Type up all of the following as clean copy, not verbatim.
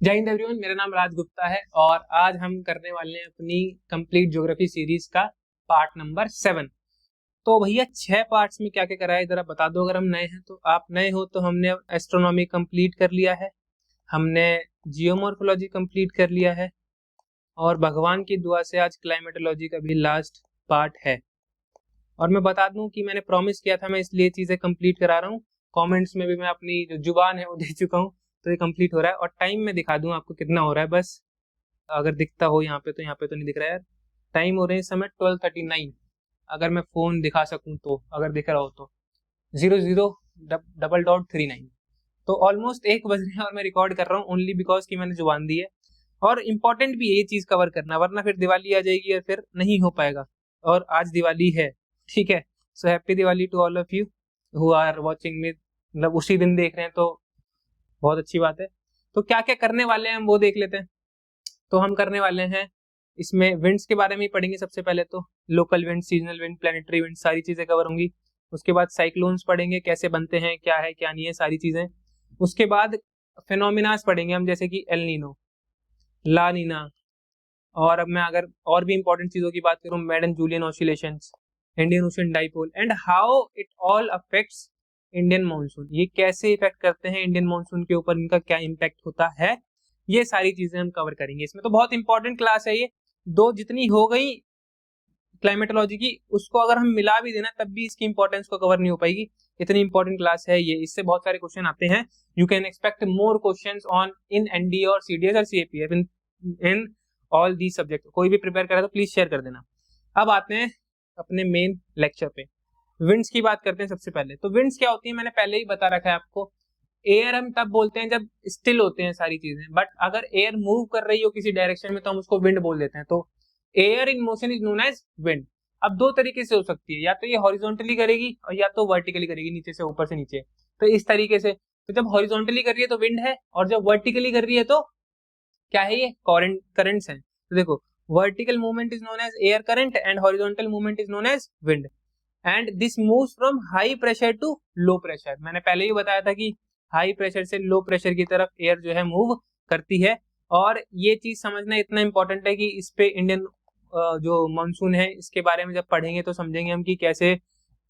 जय हिंद एवरीवन, मेरा नाम राज गुप्ता है और आज हम करने वाले हैं अपनी कंप्लीट ज्योग्राफी सीरीज का पार्ट नंबर 7। तो भैया 6 पार्ट्स में क्या क्या करा है जरा बता दो। अगर हम नए हैं तो आप नए हो तो हमने एस्ट्रोनॉमी कंप्लीट कर लिया है, हमने जियोमॉर्फोलॉजी कंप्लीट कर लिया है और भगवान की दुआ से आज क्लाइमेटोलॉजी का भी लास्ट पार्ट है। और मैं बता दूं कि मैंने प्रॉमिस किया था, मैं इसलिए चीजें कंप्लीट करा रहा हूँ। कमेंट्स में भी मैं अपनी जो जुबान है वो दे चुका हूँ, तो ये कंप्लीट हो रहा है। और टाइम में दिखा दूं आपको कितना हो रहा है, बस अगर दिखता हो यहाँ पे, तो यहाँ पे तो नहीं दिख रहा है यार। टाइम हो रहे हैं इस समय 12:39। अगर मैं फोन दिखा सकूं तो, अगर दिख रहा हो तो 00:39। तो ऑलमोस्ट 1 बज रहे हैं और मैं रिकॉर्ड कर रहा हूँ ओनली बिकॉज कि मैंने जुबान दी है। और इम्पोर्टेंट भी है ये चीज कवर करना, वरना फिर दिवाली आ जाएगी और फिर नहीं हो पाएगा। और आज दिवाली है, ठीक है। So happy Diwali to all of you who are watching me, मतलब उसी दिन देख रहे हैं तो बहुत अच्छी बात है। तो क्या क्या करने वाले हैं हम वो देख लेते हैं। तो हम करने वाले हैं इसमें विंड्स के बारे में ही पढ़ेंगे सबसे पहले। तो local wind, seasonal wind, planetary wind, सारी चीजें कवर होंगी। उसके बाद साइक्लोन्स पढ़ेंगे, कैसे बनते हैं, क्या है क्या नहीं है, सारी चीजें। उसके बाद फिनोमिनास पढ़ेंगे हम, जैसे कि एल नीनो, ला नीना। और अब मैं अगर और भी इंपॉर्टेंट चीजों की बात करूं, Madden Julian oscillations, Indian Ocean dipole and how it all affects Indian monsoon. ये कैसे इफेक्ट करते हैं इंडियन मानसून के ऊपर, इनका क्या इम्पैक्ट होता है, ये सारी चीजें हम कवर करेंगे इसमें। तो बहुत इंपॉर्टेंट क्लास है ये। दो जितनी हो गई क्लाइमेटोलॉजी की, उसको अगर हम मिला भी देना तब भी इसकी इंपॉर्टेंस को कवर नहीं हो पाएगी। इतनी इंपॉर्टेंट क्लास है ये, इससे बहुत सारे क्वेश्चन आते हैं। You can expect more questions on in NDA और सीडीएस और CAPF in all the subject. कोई भी प्रिपेयर करा तो प्लीज शेयर कर देना। अब आते हैं अपने मेन लेक्चर पे। विंड्स की बात करते हैं सबसे पहले। तो विंड्स क्या होती है मैंने पहले ही बता रखा है आपको। एयर हम तब बोलते हैं जब स्टिल होते हैं सारी चीजें, बट अगर एयर मूव कर रही हो किसी डायरेक्शन में तो हम उसको विंड बोल देते हैं। तो air in motion is known as wind. अब दो तरीके से हो सकती है, या तो ये हॉरिजॉन्टली करेगी और या तो वर्टिकली करेगी, नीचे से ऊपर से नीचे। तो इस तरीके से, तो जब हॉरिजॉन्टली कर रही है तो विंड है, और जब वर्टिकली कर रही है तो क्या है, ये करंट्स हैं। तो देखो, vertical movement is known as air current and horizontal movement is known as wind. And this moves from high pressure to low pressure. मैंने पहले ही बताया था कि हाई प्रेशर से लो प्रेशर की तरफ एयर जो है मूव करती है। और ये चीज समझना इतना इंपॉर्टेंट है कि इस पे इंडियन जो मानसून है इसके बारे में जब पढ़ेंगे तो समझेंगे हम कि कैसे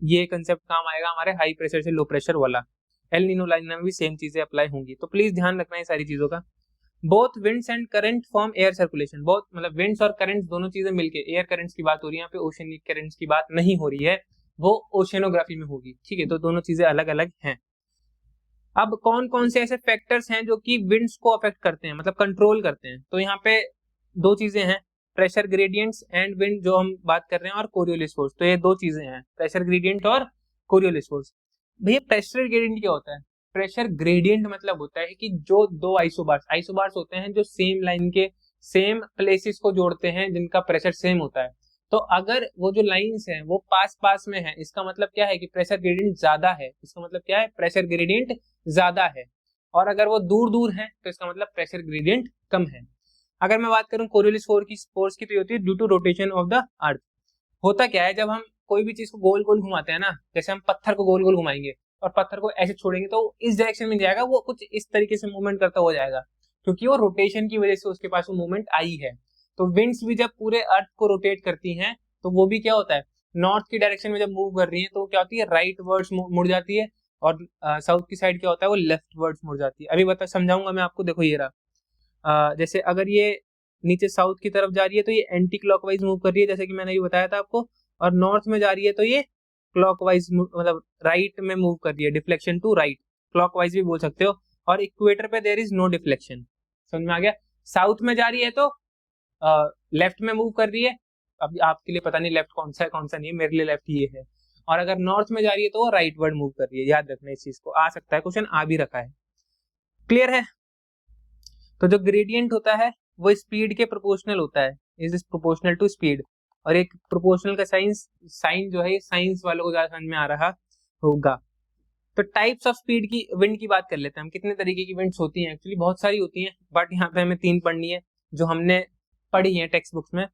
ये कंसेप्ट काम आएगा हमारे हाई प्रेशर से लो प्रेशर वाला। एल नीनो ला नीना में भी सेम चीजें अप्लाई होंगी, तो प्लीज ध्यान रखना है सारी चीजों का। Both winds and current form air circulation. बहुत मतलब विंड्स और करंट्स दोनों चीजें मिलके एयर करंट्स की बात हो रही है यहाँ पे, ओशनिक करंट्स की बात नहीं हो रही है, वो ओशनोग्राफी में होगी, ठीक है। तो दोनों चीजें अलग अलग हैं। अब कौन कौन से ऐसे फैक्टर्स हैं जो कि विंड्स को अफेक्ट करते हैं, मतलब कंट्रोल करते हैं। तो यहाँ पे दो चीजें हैं, प्रेशर ग्रेडियंट्स एंड विंड जो हम बात कर रहे हैं, और कोरियोलिस फोर्स। तो ये दो चीजें हैं, प्रेशर ग्रेडियंट और कोरियोलिस फोर्स। भैया प्रेशर ग्रेडियंट क्या होता है? प्रेशर ग्रेडियंट मतलब होता है कि जो दो आइसोबार्स होते हैं जो सेम लाइन के सेम प्लेसेस को जोड़ते हैं, जिनका प्रेशर सेम होता है। तो अगर वो जो लाइंस हैं वो पास पास में है, इसका मतलब क्या है कि प्रेशर ग्रेडियंट ज्यादा है। इसका मतलब क्या है, प्रेशर ग्रेडियंट ज्यादा है। और अगर वो दूर दूर है तो इसका मतलब प्रेशर ग्रेडियंट कम है। अगर मैं बात करूं कोरियोलिस फोर्स की, तो होती है due to rotation of the earth. होता क्या है, जब हम कोई भी चीज को गोल गोल घुमाते हैं ना, जैसे हम पत्थर को गोल गोल घुमाएंगे और पत्थर को ऐसे छोड़ेंगे तो इस डायरेक्शन में जाएगा, वो कुछ इस तरीके से मूवमेंट करता हुआ जाएगा, क्योंकि वो रोटेशन की वजह से उसके पास वो मूवमेंट आई है। तो विंड्स भी जब पूरे अर्थ को रोटेट करती हैं तो वो भी क्या होता है, नॉर्थ की डायरेक्शन में जब मूव कर रही है तो क्या होती है, राइट वर्ड्स मुड़ जाती है। और साउथ की साइड क्या होता है, वो लेफ्ट वर्ड्स मुड़ जाती है। अभी बता समझाऊंगा मैं आपको। देखो ये रहा, जैसे अगर ये नीचे साउथ की तरफ जा रही है तो ये एंटी क्लॉकवाइज मूव कर रही है, जैसे कि मैंने ये बताया था आपको। और नॉर्थ में जा रही है तो ये क्लॉकवाइज, मतलब राइट में मूव कर रही है, डिफ्लेक्शन टू राइट, क्लॉकवाइज भी बोल सकते हो। और इक्वेटर पे देयर इज नो डिफ्लेक्शन। समझ में आ गया? साउथ में जा रही है तो लेफ्ट में मूव कर रही है। अब आपके लिए पता नहीं लेफ्ट कौन सा है कौन सा नहीं है, मेरे लिए लेफ्ट ये है। और अगर नॉर्थ में जा रही है तो वो राइट वर्ड मूव कर रही है। याद रखना इस चीज को, आ सकता है क्वेश्चन, आ भी रखा है। क्लियर है? तो जो ग्रेडियंट होता है वो स्पीड के प्रोपोर्शनल होता है, is is proportional to speed. और एक प्रोपोर्शनल का साइन जो है, साइंस वालों को ज्यादा समझ में आ रहा होगा। तो टाइप्स ऑफ स्पीड की विंड की बात कर लेते हैं हम। कितने तरीके की विंड्स होती हैं? एक्चुअली बहुत सारी होती हैं, बट यहाँ पे हमें 3 पढ़नी है जो हमने पढ़ी है टेक्स्ट बुक्स में।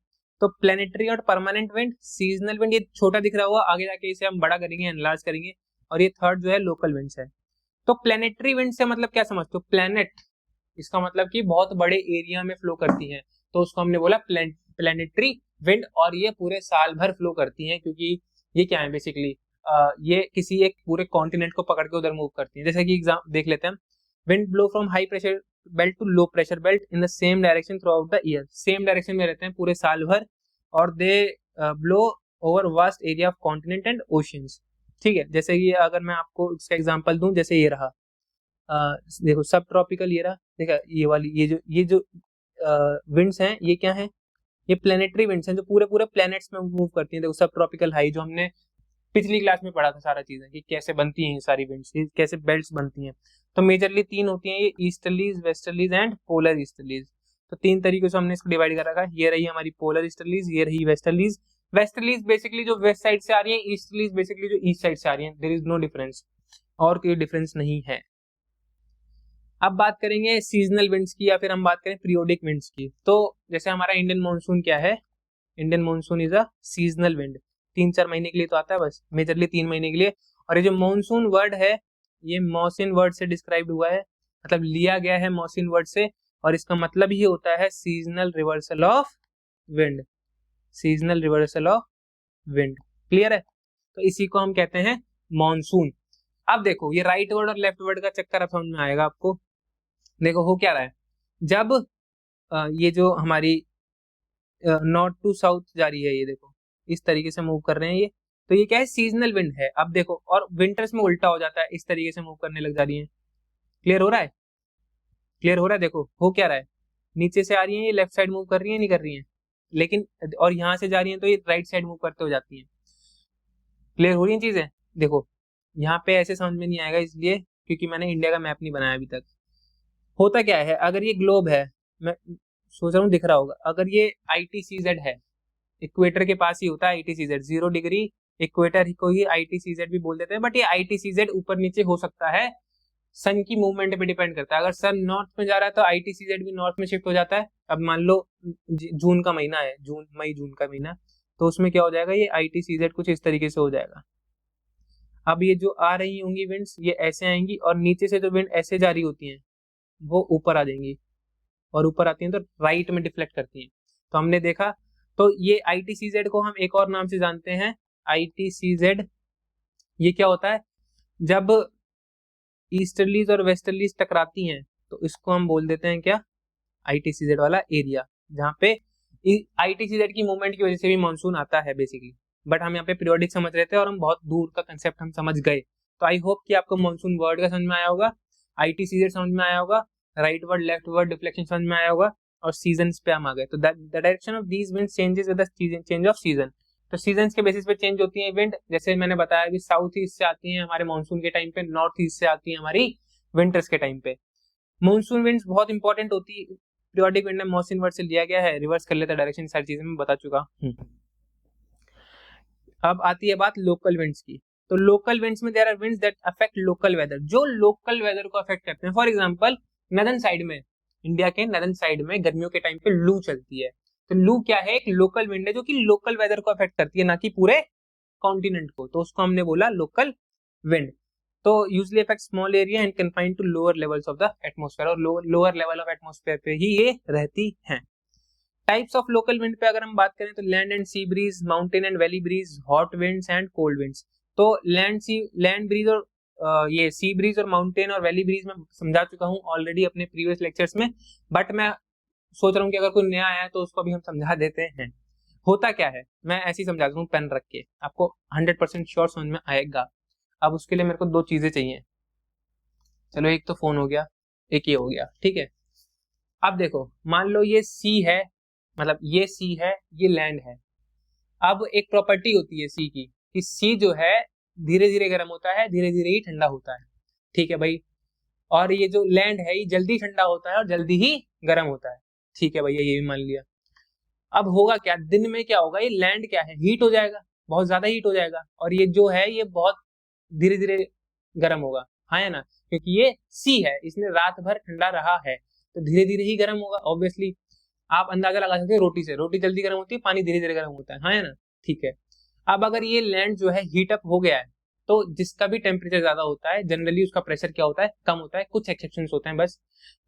तो प्लेनेटरी और परमानेंट विंड, सीजनल विंड, ये छोटा दिख रहा हुआ, आगे जाके इसे हम बड़ा करेंगे, एनलार्ज करेंगे। और ये थर्ड जो है लोकल विंड्स है। तो प्लेनेटरी विंड से मतलब क्या समझते हो? प्लेनेट इसका मतलब कि बहुत बड़े एरिया में फ्लो करती हैं, तो उसको हमने बोला प्लेनेटरी विंड, और ये पूरे साल भर फ्लो करती हैं, क्योंकि ये क्या है बेसिकली, ये किसी एक पूरे कॉन्टिनेंट को पकड़ के उधर मूव करती हैं। जैसे कि एग्जाम देख लेते हैं, wind blow from high pressure belt to low pressure belt in the same direction throughout the year, same direction में रहते हैं पूरे साल भर, और they blow over vast area of continent and oceans. ठीक है, जैसे कि अगर मैं आपको इसका एग्जांपल दूं, जैसे ये रहा, देखो सब ट्रॉपिकल, ये रहा, देखा ये वाली, ये जो विंड्स हैं, ये क्या है, ये प्लेनेटरी विंड्स हैं जो पूरे पूरे प्लैनेट्स में मूव करती हैं। देखो सब ट्रॉपिकल हाई, जो हमने पिछली क्लास में पढ़ा था सारा चीजें कि कैसे बनती हैं ये सारी विंड्स, कैसे बेल्ट्स बनती हैं। तो मेजरली तीन होती हैं, ये easterlies, westerlies and polar easterlies. तो तीन तरीके से हमने इसको डिवाइड कर रखा है। ये रही हमारी पोलर ईस्टर्लीज, ये रही वेस्टर्लीज। वेस्टर्लीज बेसिकली जो वेस्ट साइड से आ रही है, ईस्टर्लीज बेसिकली जो ईस्ट साइड से आ रही है। देयर इज नो डिफरेंस, और कोई डिफरेंस नहीं है। अब बात करेंगे सीजनल विंड्स की, या फिर हम बात करें पीरियोडिक विंड्स की। तो जैसे हमारा इंडियन मॉनसून क्या है, Indian monsoon is a seasonal wind, 3-4 महीने के लिए तो आता है बस, मेजरली 3 महीने के लिए। और ये जो मॉनसून वर्ड है, ये मॉसिन वर्ड से डिस्क्राइब हुआ है, मतलब लिया गया है मॉसिन वर्ड से, और इसका मतलब ही होता है seasonal reversal of wind, seasonal reversal of wind. Clear है? तो इसी को हम कहते हैं मॉनसून। अब देखो ये राइट वर्ड और लेफ्ट वर्ड का चक्कर अब समझ में आएगा आपको। देखो हो क्या रहा है, जब ये जो हमारी नॉर्थ टू साउथ जा रही है, ये देखो इस तरीके से मूव कर रहे हैं ये, तो ये क्या है, सीजनल विंड है। अब देखो, और विंटर्स में उल्टा हो जाता है, इस तरीके से मूव करने लग जा रही है। क्लियर हो रहा है? क्लियर हो रहा है? देखो हो क्या रहा है, नीचे से आ रही है ये लेफ्ट साइड मूव कर रही है, नहीं कर रही है, लेकिन और यहाँ से जा रही है तो ये राइट साइड मूव करते हो जाती है। क्लियर हो रही है चीजें? देखो यहाँ पे ऐसे समझ में नहीं आएगा, इसलिए क्योंकि मैंने इंडिया का मैप नहीं बनाया अभी तक। होता क्या है, अगर ये ग्लोब है, मैं सोच रहा हूँ दिख रहा होगा, अगर ये ITCZ है, इक्वेटर के पास ही होता है ITCZ, 0 डिग्री इक्वेटर को ही ITCZ भी बोल देते हैं, बट ये ITCZ ऊपर नीचे हो सकता है, सन की मूवमेंट पे डिपेंड करता है। अगर सन नॉर्थ में जा रहा है तो ITCZ भी नॉर्थ में शिफ्ट हो जाता है। अब मान लो जून का महीना है, जून मई जून का महीना, तो उसमें क्या हो जाएगा, ये ITCZ कुछ इस तरीके से हो जाएगा। अब ये जो आ रही होंगी विंड्स, ये ऐसे आएंगी, और नीचे से जो विंड ऐसे जा रही होती हैं वो ऊपर आ जाएंगी, और ऊपर आती हैं तो राइट में डिफ्लेक्ट करती हैं। तो हमने देखा, तो ये ITCZ को हम एक और नाम से जानते हैं, ITCZ। ये क्या होता है, जब ईस्टर्लीज और वेस्टर्लीज टकराती हैं तो इसको हम बोल देते हैं क्या, ITCZ वाला एरिया, जहाँ पे ITCZ की मूवमेंट की वजह से भी मानसून आता है बेसिकली। बट हम यहाँ पे पीरियोडिक समझ रहे थे और हम बहुत दूर का कंसेप्ट हम समझ गए। तो आई होप कि आपको मानसून वर्ड का समझ में आया होगा, ITCZ समझ में आया होगा, right word left word deflection समझ में आया होगा, और सीजन्स पे हम आ गए। तो the direction of these wind changes with the change off season. तो सीजन्स के बेसिस पे चेंज होती है विंड, जैसे मैंने बताया कि साउथ ईस्ट से आती है हमारे मानसून के टाइम पे, नॉर्थ ईस्ट से आती है हमारी विंटर्स के टाइम पे। मानसून विंड्स बहुत इंपॉर्टेंट होती है, पीरियोडिक विंड मॉनसून वर्ड से लिया गया है, रिवर्स कर लेता है डायरेक्शन, सारी चीजें मैं बता चुका हूं। अब आती है बात लोकल विंड्स की। तो लोकल विंड्स में there are winds that affect local weather, जो लोकल वेदर को अफेक्ट करते हैं। फॉर एग्जांपल नदर्न साइड में, इंडिया के नदर्न साइड में गर्मियों के टाइम पे लू चलती है। तो लू क्या है, एक लोकल विंड है जो कि लोकल वेदर को अफेक्ट करती है, ना कि पूरे कॉन्टिनेंट को। तो उसको हमने बोला लोकल विंड। तो usually affect small area and confined to lower levels of the atmosphere, और लोअर लेवल ऑफ एटमॉस्फेयर पे ही ये रहती हैं। टाइप्स ऑफ लोकल विंड पे अगर हम बात करें तो land and sea breeze, mountain and valley breeze, hot winds and cold winds. तो लैंड ब्रीज और ये सी ब्रीज और माउंटेन और वैली ब्रीज में समझा चुका हूँ ऑलरेडी अपने प्रीवियस लेक्चर्स में, बट मैं सोच रहा हूँ कि अगर कोई नया आया है तो उसको भी हम समझा देते हैं। होता क्या है, मैं ऐसे ही समझाता हूँ पेन रख के, आपको 100% श्योर समझ में आएगा। अब उसके लिए मेरे को 2 चीजें चाहिए। चलो एक तो फोन हो गया, एक ये हो गया, ठीक है। अब देखो मान लो ये सी है, मतलब ये सी है, ये लैंड है। अब एक प्रॉपर्टी होती है सी की, कि सी जो है धीरे धीरे गर्म होता है, धीरे धीरे ही ठंडा होता है, ठीक है भाई। और ये जो लैंड है ये जल्दी ठंडा होता है और जल्दी ही गर्म होता है, ठीक है भैया, ये भी मान लिया। अब होगा क्या, दिन में क्या होगा, ये लैंड क्या है, हीट हो जाएगा, बहुत ज्यादा हीट हो जाएगा, और ये जो है ये बहुत धीरे धीरे गर्म होगा, हाँ है ना, क्योंकि ये सी है, इसने रात भर ठंडा रहा है, तो धीरे धीरे ही गर्म होगा ऑब्वियसली। आप अंदाजा लगा सकते हैं रोटी से, रोटी जल्दी गर्म होती है, पानी धीरे धीरे गर्म होता है, हाँ है ना, ठीक है। अब अगर ये लैंड जो है हीट अप हो गया है, तो जिसका भी टेम्परेचर ज्यादा होता है जनरली उसका प्रेशर क्या होता है, कम होता है। कुछ एक्सेप्शंस होते हैं बस,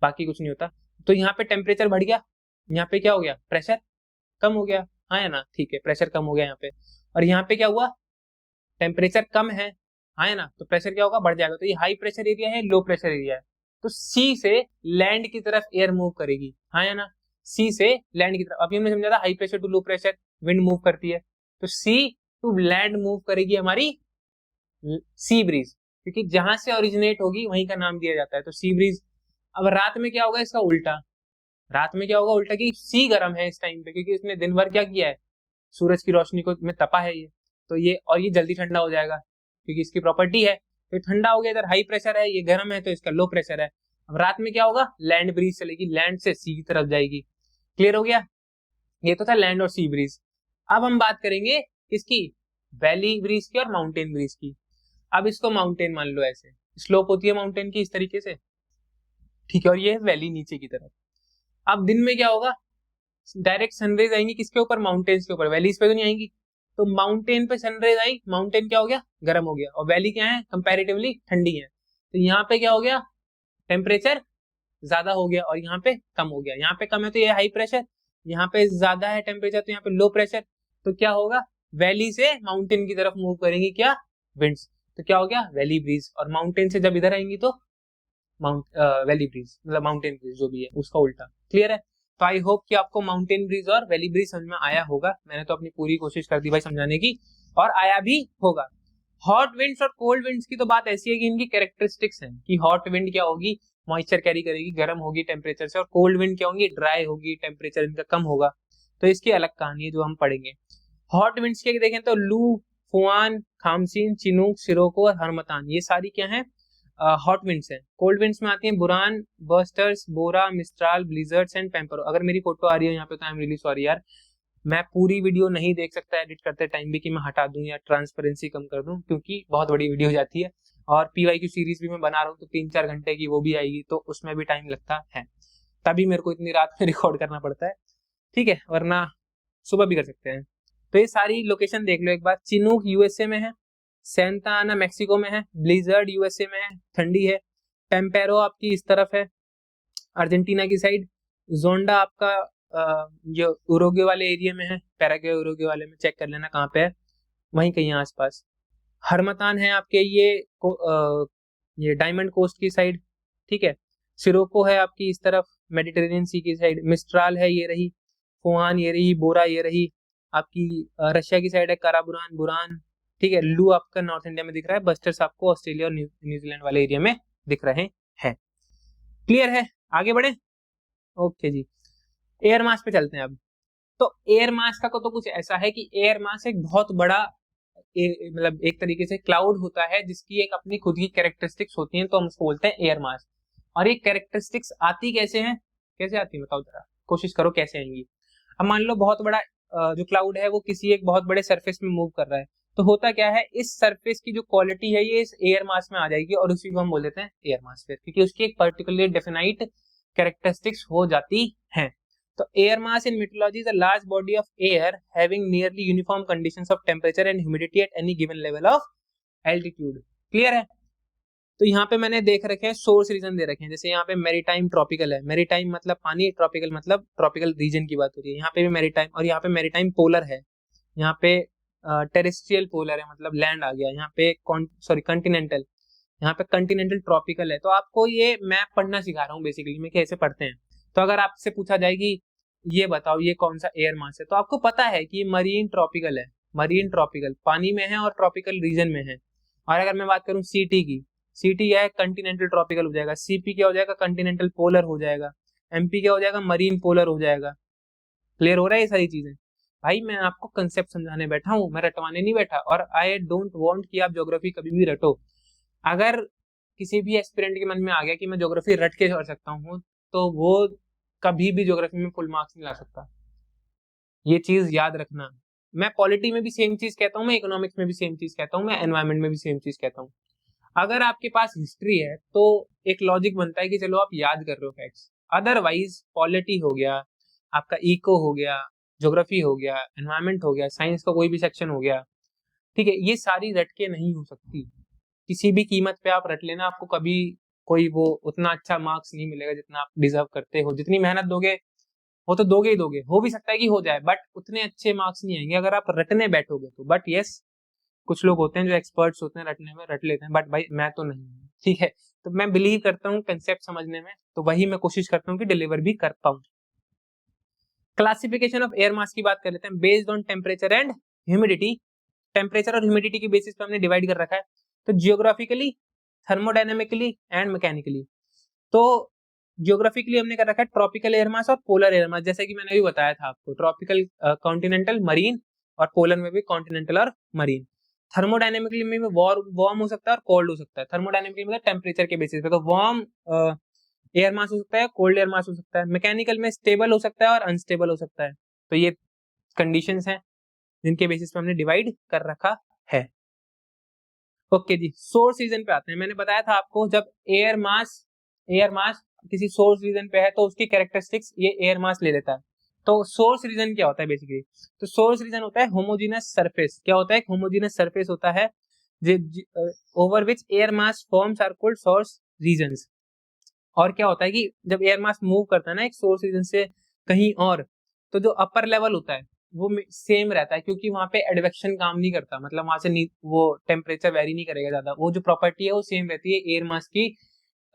बाकी कुछ नहीं होता। तो यहाँ पे टेम्परेचर बढ़ गया, यहाँ पे क्या हो गया, प्रेशर कम हो गया, हाँ या ना, ठीक है, प्रेशर कम हो गया यहाँ पे। और यहाँ पे क्या हुआ, टेम्परेचर कम है, हाँ या ना, तो प्रेशर क्या होगा, बढ़ जाएगा। तो ये हाई प्रेशर एरिया है, लो प्रेशर एरिया है, तो सी से लैंड की तरफ एयर मूव करेगी, हाँ या ना, सी से लैंड की तरफ। अभी हमने समझा था high pressure to low pressure wind move करती है, तो सी टू लैंड मूव करेगी हमारी सी ब्रीज, क्योंकि जहां से ओरिजिनेट होगी वहीं का नाम दिया जाता है, तो सी ब्रीज। अब रात में क्या होगा, इसका उल्टा, रात में क्या होगा उल्टा, कि सी गर्म है इस टाइम पे, क्योंकि इसने दिन भर क्या किया है, सूरज की रोशनी को में तपा है ये, तो ये और ये जल्दी ठंडा हो जाएगा क्योंकि इसकी प्रॉपर्टी है। तो ठंडा हो गया, इधर हाई प्रेशर है, ये गर्म है, तो इसका लो प्रेशर है। अब रात में क्या होगा, लैंड ब्रीज चलेगी, लैंड से सी की तरफ जाएगी। क्लियर हो गया, ये तो था लैंड और सी ब्रीज। अब हम बात करेंगे किसकी, वैली ब्रीज की और माउंटेन ब्रीज की। अब इसको माउंटेन मान लो, ऐसे स्लोप होती है माउंटेन की इस तरीके से, ठीक है, और ये है वैली नीचे की तरफ। अब दिन में क्या होगा, डायरेक्ट सनरेज आएंगी किसके ऊपर, माउंटेन्स के ऊपर, वैलीज पे तो नहीं आएंगी। तो माउंटेन पे सनरेज आई, माउंटेन क्या हो गया, गर्म हो गया, और वैली क्या है, कंपैरेटिवली ठंडी है। तो यहाँ पे क्या हो गया, टेम्परेचर ज्यादा हो गया और यहाँ पे कम हो गया। यहाँ पे कम है तो ये हाई प्रेशर, यहाँ पे ज्यादा है टेम्परेचर तो यहाँ पे लो प्रेशर। तो क्या होगा, वैली से माउंटेन की तरफ मूव करेंगी क्या, विंड्स, तो क्या हो गया, वैली ब्रीज। और माउंटेन से जब इधर आएंगी तो माउंट वैली ब्रीज, मतलब माउंटेन ब्रीज जो भी है उसका उल्टा। क्लियर है, तो आई होप कि आपको माउंटेन ब्रीज और वैली ब्रीज समझ में आया होगा। मैंने तो अपनी पूरी कोशिश कर दी भाई समझाने की, और आया भी होगा। हॉट विंड्स और कोल्ड विंड्स की तो बात ऐसी है कि इनकी कैरेक्टरिस्टिक्स हैं, कि हॉट विंड क्या होगी, मॉइस्चर कैरी करेगी, गर्म होगी टेम्परेचर से, और कोल्ड विंड क्या होगी, ड्राई होगी, टेम्परेचर इनका कम होगा। तो इसकी अलग कहानी है जो हम पढ़ेंगे। हॉट विंड्स के देखें तो लू, फुआन, खामसीन, चिनूक, सिरोको और हरमतान, ये सारी क्या है, हॉट विंड्स हैं। कोल्ड विंड्स में आती हैं बुरान, बर्स्टर्स, बोरा, मिस्ट्राल, ब्लिजर्ड्स एंड पेम्परो। अगर मेरी फोटो आ रही है यहाँ पे तो आई एम रियली सॉरी यार, मैं पूरी वीडियो नहीं देख सकता एडिट करते टाइम भी, कि मैं हटा दूं या ट्रांसपेरेंसी कम कर दूं, क्योंकि बहुत बड़ी वीडियो हो जाती है। और PYQ सीरीज भी मैं बना रहा हूँ, तो 3-4 घंटे की वो भी आएगी, तो उसमें भी टाइम लगता है, तभी मेरे को इतनी रात में रिकॉर्ड करना पड़ता है, ठीक है, वरना सुबह भी कर सकते हैं। तो ये सारी लोकेशन देख लो एक बार। चिनूक USA में है, सेंटा आना मैक्सिको में है, ब्लिजर्ड USA में है, ठंडी है। टेम्पेरो आपकी इस तरफ है, अर्जेंटीना की साइड। जोंडा आपका ये उरुग्वे वाले एरिया में है, पैराग्वे उरुग्वे वाले में, चेक कर लेना कहाँ पे है, वहीं कहीं आसपास। हरमतान है आपके ये डायमंड कोस्ट की साइड, ठीक है। सिरोको है आपकी इस तरफ मेडिटेरेनियन सी की साइड। मिस्ट्राल है ये रही, फुआन ये रही, बोरा ये रही आपकी रशिया की साइड है, काराबुरान, बुरान, ठीक है। लू आपका नॉर्थ इंडिया में दिख रहा है, बस्टर्स आपको ऑस्ट्रेलिया और न्यूजीलैंड वाले एरिया में दिख रहे हैं। क्लियर है, आगे बढ़े, ओके जी। एयर मास पे चलते हैं अब। तो एयर मास का तो कुछ ऐसा है कि एयर मास एक बहुत बड़ा मतलब एक तरीके से क्लाउड होता है, जिसकी एक अपनी खुद की कैरेक्टरिस्टिक्स होती हैं, तो हम उसको बोलते हैं एयर मास। और ये कैरेक्टरिस्टिक्स आती कैसे हैं, कैसे आती है बताओ जरा, कोशिश करो कैसे आएंगी। अब मान लो बहुत बड़ा जो क्लाउड है वो किसी एक बहुत बड़े सरफेस में मूव कर रहा है, तो होता क्या है, इस सरफेस की जो क्वालिटी है ये इस एयर मास में आ जाएगी, और उसी को हम बोल देते हैं एयर मासफेयर, क्योंकि उसकी एक पर्टिकुलर डेफिनाइट कैरेक्टरिस्टिक्स हो जाती हैं। तो air mass in meteorology is a large body of air having nearly uniform conditions of temperature and humidity at any given level of altitude. Clear है, तो यहाँ पे मैंने देख रखे हैं सोर्स रीजन दे रखे हैं, जैसे यहाँ पे मैरीटाइम ट्रॉपिकल है, मैरीटाइम मतलब पानी, ट्रॉपिकल मतलब ट्रॉपिकल रीजन की बात हो रही है। यहाँ पे भी मैरीटाइम, और यहाँ पे मैरीटाइम पोलर है, यहाँ पे टेरेस्ट्रियल पोलर है, मतलब लैंड आ गया। यहाँ पे कंटिनेंटल, यहाँ पे कंटिनेंटल ट्रॉपिकल है। तो आपको ये मैप पढ़ना सिखा रहा हूँ बेसिकली मैं, कैसे पढ़ते हैं। तो अगर आपसे पूछा जाए कि ये बताओ ये कौन सा एयर मास है, तो आपको पता है कि ये मरीन ट्रॉपिकल है, मरीन ट्रॉपिकल पानी में है और ट्रॉपिकल रीजन में है। और अगर मैं बात करूं सीटी की, सीटी क्या है, कंटिनेंटल ट्रॉपिकल हो जाएगा। सीपी क्या हो जाएगा, कंटिनेंटल पोलर हो जाएगा। एमपी क्या हो जाएगा, मरीन पोलर हो जाएगा। क्लियर हो रहा है ये सारी चीजें भाई, मैं आपको कंसेप्ट समझाने बैठा हूँ, मैं रटवाने नहीं बैठा। और आई डोंट वांट कि आप ज्योग्राफी कभी भी रटो। अगर किसी भी एस्पिरेंट के मन में आ गया कि मैं ज्योग्राफी रट के कर सकता हूँ, तो वो कभी भी ज्योग्राफी में फुल मार्क्स नहीं ला सकता, ये चीज याद रखना। मैं पॉलिटी में भी सेम चीज कहता हूँ, मैं इकोनॉमिक्स में भी सेम चीज कहता हूँ, मैं एनवायरमेंट में भी सेम चीज कहता हूँ। अगर आपके पास हिस्ट्री है तो एक लॉजिक बनता है कि चलो आप याद कर रहे हो फैक्ट्स, अदरवाइज पॉलिटी हो गया, आपका इको हो गया, ज्योग्राफी हो गया, एनवायरमेंट हो गया, साइंस का कोई भी सेक्शन हो गया, ठीक है, ये सारी रट के नहीं हो सकती, किसी भी कीमत पे आप रट लेना, आपको कभी कोई वो उतना अच्छा मार्क्स नहीं मिलेगा जितना आप डिजर्व करते हो। जितनी मेहनत दोगे वो तो दोगे ही दोगे, हो भी सकता है कि हो जाए, बट उतने अच्छे मार्क्स नहीं आएंगे अगर आप रटने बैठोगे तो। बट यस, कुछ लोग होते हैं जो एक्सपर्ट्स होते हैं रटने में, रट लेते हैं, बट भाई मैं तो नहीं हूँ, ठीक है। तो मैं बिलीव करता हूँ कंसेप्ट समझने में, तो वही मैं कोशिश करता हूँ कि डिलीवर भी कर पाऊँ। क्लासिफिकेशन ऑफ एयर मास की बात कर लेते हैं, based on temperature and humidity. Temperature और ह्यूमिडिटी की बेसिस पे हमने डिवाइड कर रखा है। तो जियोग्राफिकली, थर्मोडायनेमिकली एंड मैकेनिकली। तो जियोग्राफिकली हमने कर रखा है ट्रॉपिकल एयर मास और पोलर एयर मास, जैसे कि मैंने भी बताया था आपको, ट्रॉपिकल, कॉन्टिनेंटल, मरीन, और पोलर में भी कॉन्टिनेंटल और मरीन। थर्मोडायनेमिकली में वार्म हो सकता है और कोल्ड हो सकता है। थर्मोडायनेमिकली मतलब टेम्परेचर के बेसिस पे, तो वार्म एयर मास हो सकता है, कोल्ड एयर मास हो सकता है। मैकेनिकल में स्टेबल हो सकता है और अनस्टेबल हो सकता है। तो ये कंडीशंस हैं जिनके बेसिस पे हमने डिवाइड कर रखा है। ओके जी, सोर्स रीजन पे आते हैं। मैंने बताया था आपको, जब एयर मास किसी सोर्स रीजन पे है तो उसकी कैरेक्टरिस्टिक्स ये एयर मास ले लेता है। तो सोर्स रीजन क्या होता है बेसिकली? तो सोर्स रीजन होता है होमोजेनस सरफेस। क्या होता है? एक होमोजेनस सरफेस होता है over which air mass forms are called source regions. और क्या होता है कि जब एयर मास मूव करता है ना एक सोर्स रीजन से कहीं और, तो जो अपर लेवल होता है वो सेम रहता है, क्योंकि वहां पे एडवेक्शन काम नहीं करता, मतलब वहां से वो टेम्परेचर वेरी नहीं करेगा ज्यादा, वो जो प्रॉपर्टी है वो सेम रहती है, एयर मास की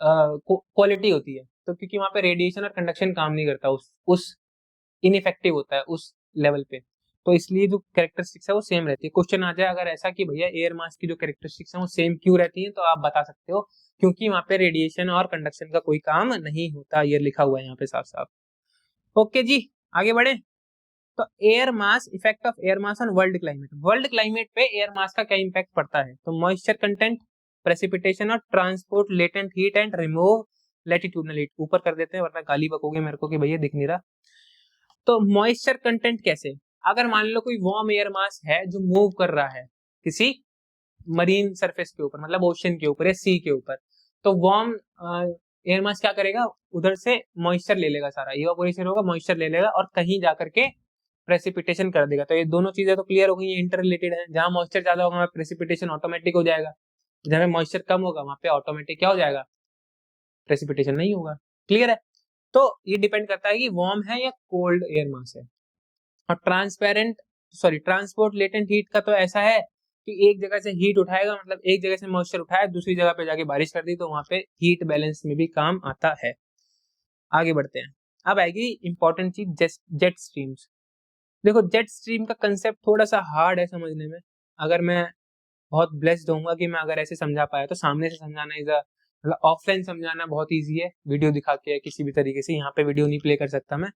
क्वालिटी होती है। तो क्योंकि वहां पे रेडिएशन और कंडक्शन काम नहीं करता, उस इनइफेक्टिव होता है उस लेवल पे, तो इसलिए जो कैरेक्टरिस्टिक्स है वो सेम रहती है। क्वेश्चन आ जाए अगर ऐसा कि भैया एयर मास की जो कैरेक्टरिस्टिक्स है वो सेम क्यों रहती है, तो आप बता सकते हो क्योंकि वहां पे रेडिएशन और कंडक्शन का कोई काम नहीं होता, ये लिखा हुआ है यहाँ पे साफ साफ। ओके जी, आगे बढ़े। तो air mass, effect of air mass on world climate. World climate पे एयर मास का क्या इम्पैक्ट पड़ता है? तो मॉइस्चर कंटेंट, प्रेसिपिटेशन और transport latent heat and remove latitudinal heat. ऊपर कर देते हैं वरना गाली बकोगे मेरे को कि भैया दिख नहीं रहा। तो मॉइस्चर कंटेंट कैसे? अगर मान लो कोई वार्म एयर मास है जो मूव कर रहा है किसी मरीन सरफेस के ऊपर, मतलब ओशन के ऊपर या सी के ऊपर, तो वार्म एयर मास क्या करेगा? उधर से मॉइस्चर ले लेगा, सारा इवापोरेशन होगा, मॉइस्चर ले लेगा और कहीं जाकर के प्रेसिपिटेशन कर देगा। तो ये दोनों चीजें तो क्लियर हो गई, इंटर रिलेटेड है। जहां मॉइस्चर ज्यादा होगा वहां प्रेसिपिटेशन ऑटोमेटिक हो जाएगा, जहां मॉइस्चर कम होगा वहां पे ऑटोमेटिक क्या हो जाएगा? प्रेसिपिटेशन नहीं होगा। क्लियर है? तो ये डिपेंड करता है कि वार्म है या कोल्ड एयर मास है। और ट्रांसपोर्ट लेटेंट हीट का तो ऐसा है कि एक जगह से हीट उठाएगा, मतलब एक जगह से मॉइस्चर उठाया दूसरी जगह पे जाके बारिश कर दी, तो वहां पे हीट बैलेंस में भी काम आता है। आगे बढ़ते हैं। अब आएगी इंपॉर्टेंट चीज, जेट स्ट्रीम्स। देखो, जेट स्ट्रीम का कंसेप्ट थोड़ा सा हार्ड है समझने में। अगर मैं बहुत ब्लेस्ड होऊंगा कि मैं अगर ऐसे समझा पाया, तो सामने से समझाना इज मतलब ऑफलाइन समझाना बहुत ईजी है, वीडियो दिखा के किसी भी तरीके से। यहाँ पे वीडियो नहीं प्ले कर सकता मैं,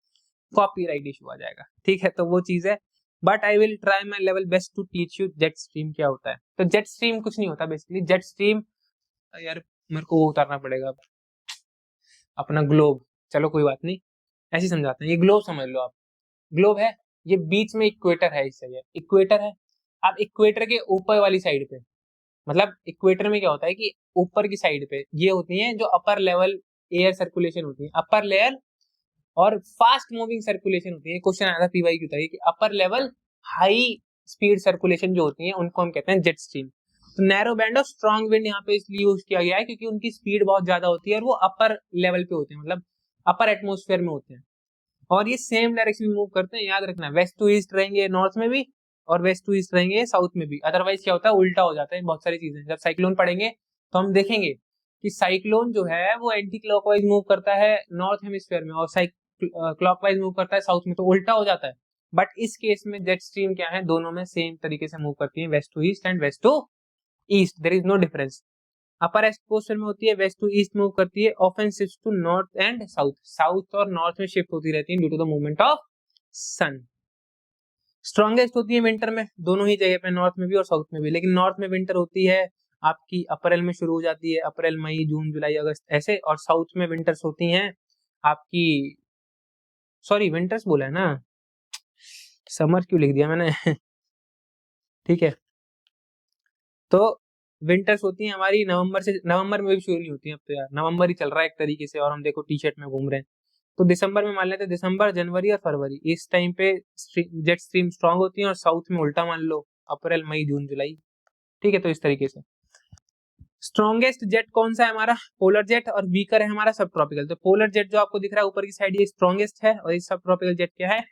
कॉपीराइट इशू आ जाएगा, ठीक है। तो वो चीज है, but I will try my level best to teach you jet stream क्या होता है। तो जेट स्ट्रीम कुछ नहीं होता बेसिकली। जेट स्ट्रीम, यार मेरे को वो उतारना पड़ेगा अपना ग्लोब, चलो कोई बात नहीं, ऐसे ही समझाते हैं। ये ग्लोब समझ लो आप, ग्लोब है, ये बीच में इक्वेटर है, इस जगह इक्वेटर है। अब इक्वेटर के ऊपर वाली साइड पे, मतलब इक्वेटर में क्या होता है कि ऊपर की साइड पे ये होती है जो अपर लेवल एयर सर्कुलेशन होती है, अपर लेयर और फास्ट मूविंग सर्कुलेशन होती है। क्वेश्चन आया था पीवाई की तरह कि upper level high speed circulation जो होती है उनको हम कहते हैं जेट स्ट्रीम। तो नैरो बैंड और स्ट्रॉन्ग विंड यहाँ पे इसलिए यूज किया गया है क्योंकि उनकी स्पीड बहुत ज्यादा होती है और वो अपर लेवल पे होते हैं, मतलब अपर एटमोस्फेयर में होते हैं, और ये सेम डायरेक्शन में मूव करते हैं। याद रखना, वेस्ट टू ईस्ट रहेंगे नॉर्थ में भी, और वेस्ट टू ईस्ट रहेंगे साउथ में भी। अदरवाइज क्या होता है, उल्टा हो जाता है बहुत सारी चीजें। जब साइक्लोन पढ़ेंगे तो हम देखेंगे कि साइक्लोन जो है वो एंटी क्लॉकवाइज मूव करता है नॉर्थ हेमिस्फीयर में, और क्लॉकवाइज मूव करता है साउथ में, तो उल्टा हो जाता है। बट इस केस में जेट स्ट्रीम क्या है, दोनों में सेम तरीके से मूव करती है, west to east and west to east, there is no difference. Upper atmosphere में होती है, वेस्ट टू ईस्ट मूव करती है, often shift to north and south, south और नॉर्थ में शिफ्ट होती रहती है due to the movement of sun. Strongest होती है विंटर में, दोनों ही जगह पे, नॉर्थ में भी और साउथ में भी। लेकिन नॉर्थ में विंटर होती है आपकी अप्रैल में शुरू हो जाती है, अप्रैल मई जून जुलाई अगस्त ऐसे, और साउथ में विंटर्स होती हैं आपकी, सॉरी विंटर्स बोला है ना, समर क्यों लिख दिया मैंने ठीक है। तो विंटर्स होती हैं हमारी नवंबर से, नवंबर में भी शुरू नहीं होती है, अब तो यार नवंबर ही चल रहा है एक तरीके से, और हम देखो टी शर्ट में घूम रहे हैं। तो दिसंबर में मान लेते हैं, दिसंबर जनवरी और फरवरी, इस टाइम पे जेट स्ट्रीम स्ट्रांग होती है, और साउथ में उल्टा मान लो, अप्रैल मई जून जुलाई, ठीक है। तो इस तरीके से स्ट्रॉन्गेस्ट जेट कौन सा है हमारा, पोलर जेट, और वीकर है हमारा सब ट्रॉपिकल। तो पोलर जेट जो आपको दिख रहा है ऊपर की साइड ये स्ट्रॉन्गेस्ट है, और ये सब ट्रॉपिकल जेट क्या है,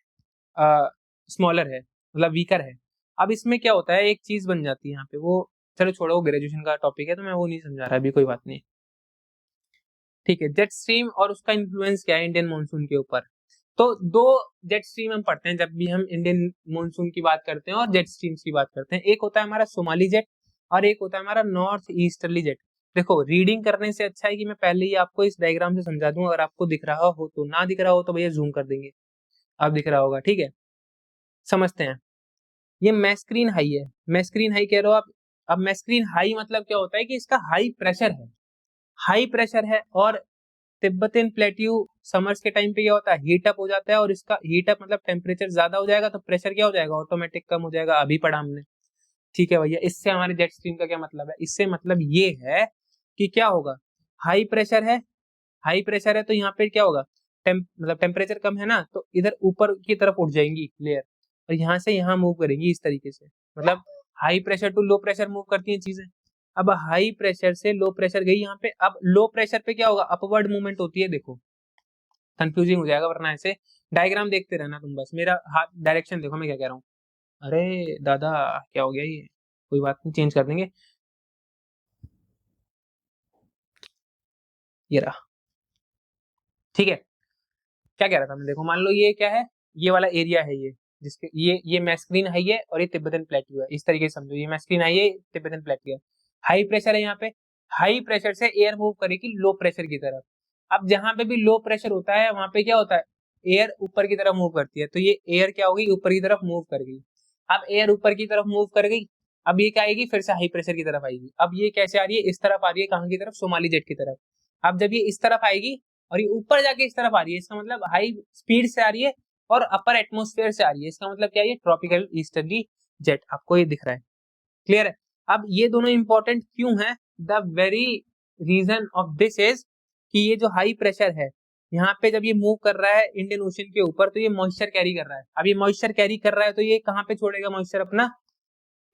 स्मॉलर है, मतलब वीकर है। अब इसमें क्या होता है, एक चीज बन जाती है यहाँ पे, वो चलो छोड़ो, वो ग्रेजुएशन का टॉपिक है तो मैं वो नहीं समझा रहा अभी, कोई बात नहीं, ठीक है। जेट स्ट्रीम और उसका इन्फ्लुएंस क्या है इंडियन मानसून के ऊपर। तो दो जेट स्ट्रीम हम पढ़ते हैं जब भी हम इंडियन मानसून की बात करते हैं और जेट स्ट्रीम्स की बात करते हैं। एक होता है हमारा सोमाली जेट और एक होता है हमारा नॉर्थ ईस्टर्ली जेट। देखो रीडिंग करने से अच्छा है कि मैं पहले ही आपको इस डायग्राम से समझा दूं, अगर आपको दिख रहा हो तो, ना दिख रहा हो तो भैया जूम कर देंगे, अब दिख रहा होगा, ठीक है। समझते हैं, ये मैस्क्रीन हाई है, मैस्क्रीन हाई कह रहे हो आप। अब मैस्क्रीन हाई मतलब क्या होता है कि इसका हाई प्रेशर है, हाई प्रेशर है। और तिब्बतन प्लेट्यू समर्स के टाइम पे क्या होता है, हीट अप हो जाता है, और इसका हीट अप मतलब टेम्परेचर ज्यादा हो जाएगा तो प्रेशर क्या हो जाएगा, ऑटोमेटिक कम हो जाएगा, अभी पढ़ा हमने, ठीक है भैया। इससे हमारे जेट स्ट्रीम का क्या मतलब है, इससे मतलब ये है कि क्या होगा, हाई प्रेशर है, हाई प्रेशर है तो यहाँ पे क्या होगा, मतलब टेम्परेचर कम है ना, तो इधर ऊपर की तरफ उठ जाएंगी लेयर, और यहाँ से यहाँ मूव करेंगी इस तरीके से, मतलब high pressure to low pressure move करती हैं चीजें। अब हाई प्रेशर से लो प्रेशर गई यहाँ पे, अब लो प्रेशर पे क्या होगा, अपवर्ड मूवमेंट होती है। देखो कंफ्यूजिंग हो जाएगा वरना ऐसे डायग्राम देखते रहना तुम, बस मेरा हाथ डायरेक्शन देखो मैं क्या कह रहा हूँ। अरे दादा क्या हो गया ये, कोई बात नहीं चेंज कर देंगे, ये रहा, ठीक है। क्या कह रहा था मैं, देखो मान लो ये क्या है, ये वाला एरिया है ये, जिसके ये मैस्क्रीन हाई है और ये तिब्बतन प्लेट्यू है, इस तरीके से समझो, ये मैस्क्रीन हाई है, तिब्बतन प्लेट्यू है। हाई प्रेशर है यहाँ पे, हाई प्रेशर से एयर मूव करेगी लो प्रेशर की तरफ। अब जहां पे भी लो प्रेशर होता है वहां पे क्या होता है, एयर ऊपर की तरफ मूव करती है, तो ये एयर क्या होगी, ऊपर की तरफ मूव कर गई। अब एयर ऊपर की तरफ मूव कर गई, अब ये क्या आएगी, फिर से हाई प्रेशर की तरफ आएगी। अब ये कैसे आ रही है, इस तरफ आ रही है, कहाँ की तरफ, सोमाली जेट की तरफ। अब जब ये इस तरफ आएगी और ये ऊपर जाके इस तरफ आ रही है, इसका मतलब हाई स्पीड से आ रही है और अपर एटमोस्फेयर से आ रही है, इसका मतलब क्या है, ये ट्रॉपिकल ईस्टर्ली जेट, आपको ये दिख रहा है, क्लियर है। अब ये दोनों इंपॉर्टेंट क्यों है, the very reason of this is कि ये जो हाई प्रेशर है यहाँ पे जब ये मूव कर रहा है इंडियन ओशन के ऊपर, तो ये मॉइस्चर कैरी कर रहा है। अब ये मॉइस्चर कैरी कर रहा है तो ये कहाँ पे छोड़ेगा मॉइस्चर, अपना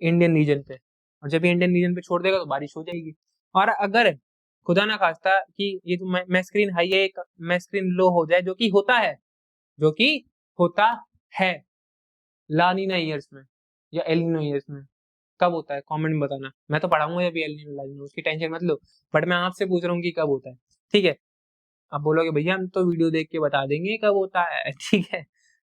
इंडियन रीजन पे, और जब ये इंडियन रीजन पे छोड़ देगा तो बारिश हो जाएगी। और अगर खुदा ना खास्ता कि ये जो मैस्क्रीन हाई है, मैस्क्रीन लो हो जाए, जो कि होता है, जो कि होता है लानीना ईयर्स में या एलिनो ईयर्स में, कब होता है कमेंट में बताना, मैं तो पढ़ाऊंगा अभी एलिनो लानीना, उसकी टेंशन मत लो, बट मैं आपसे पूछ रहा हूँ कि कब होता है, ठीक है। आप बोलोगे भैया हम तो वीडियो देख के बता देंगे कब होता है, ठीक है।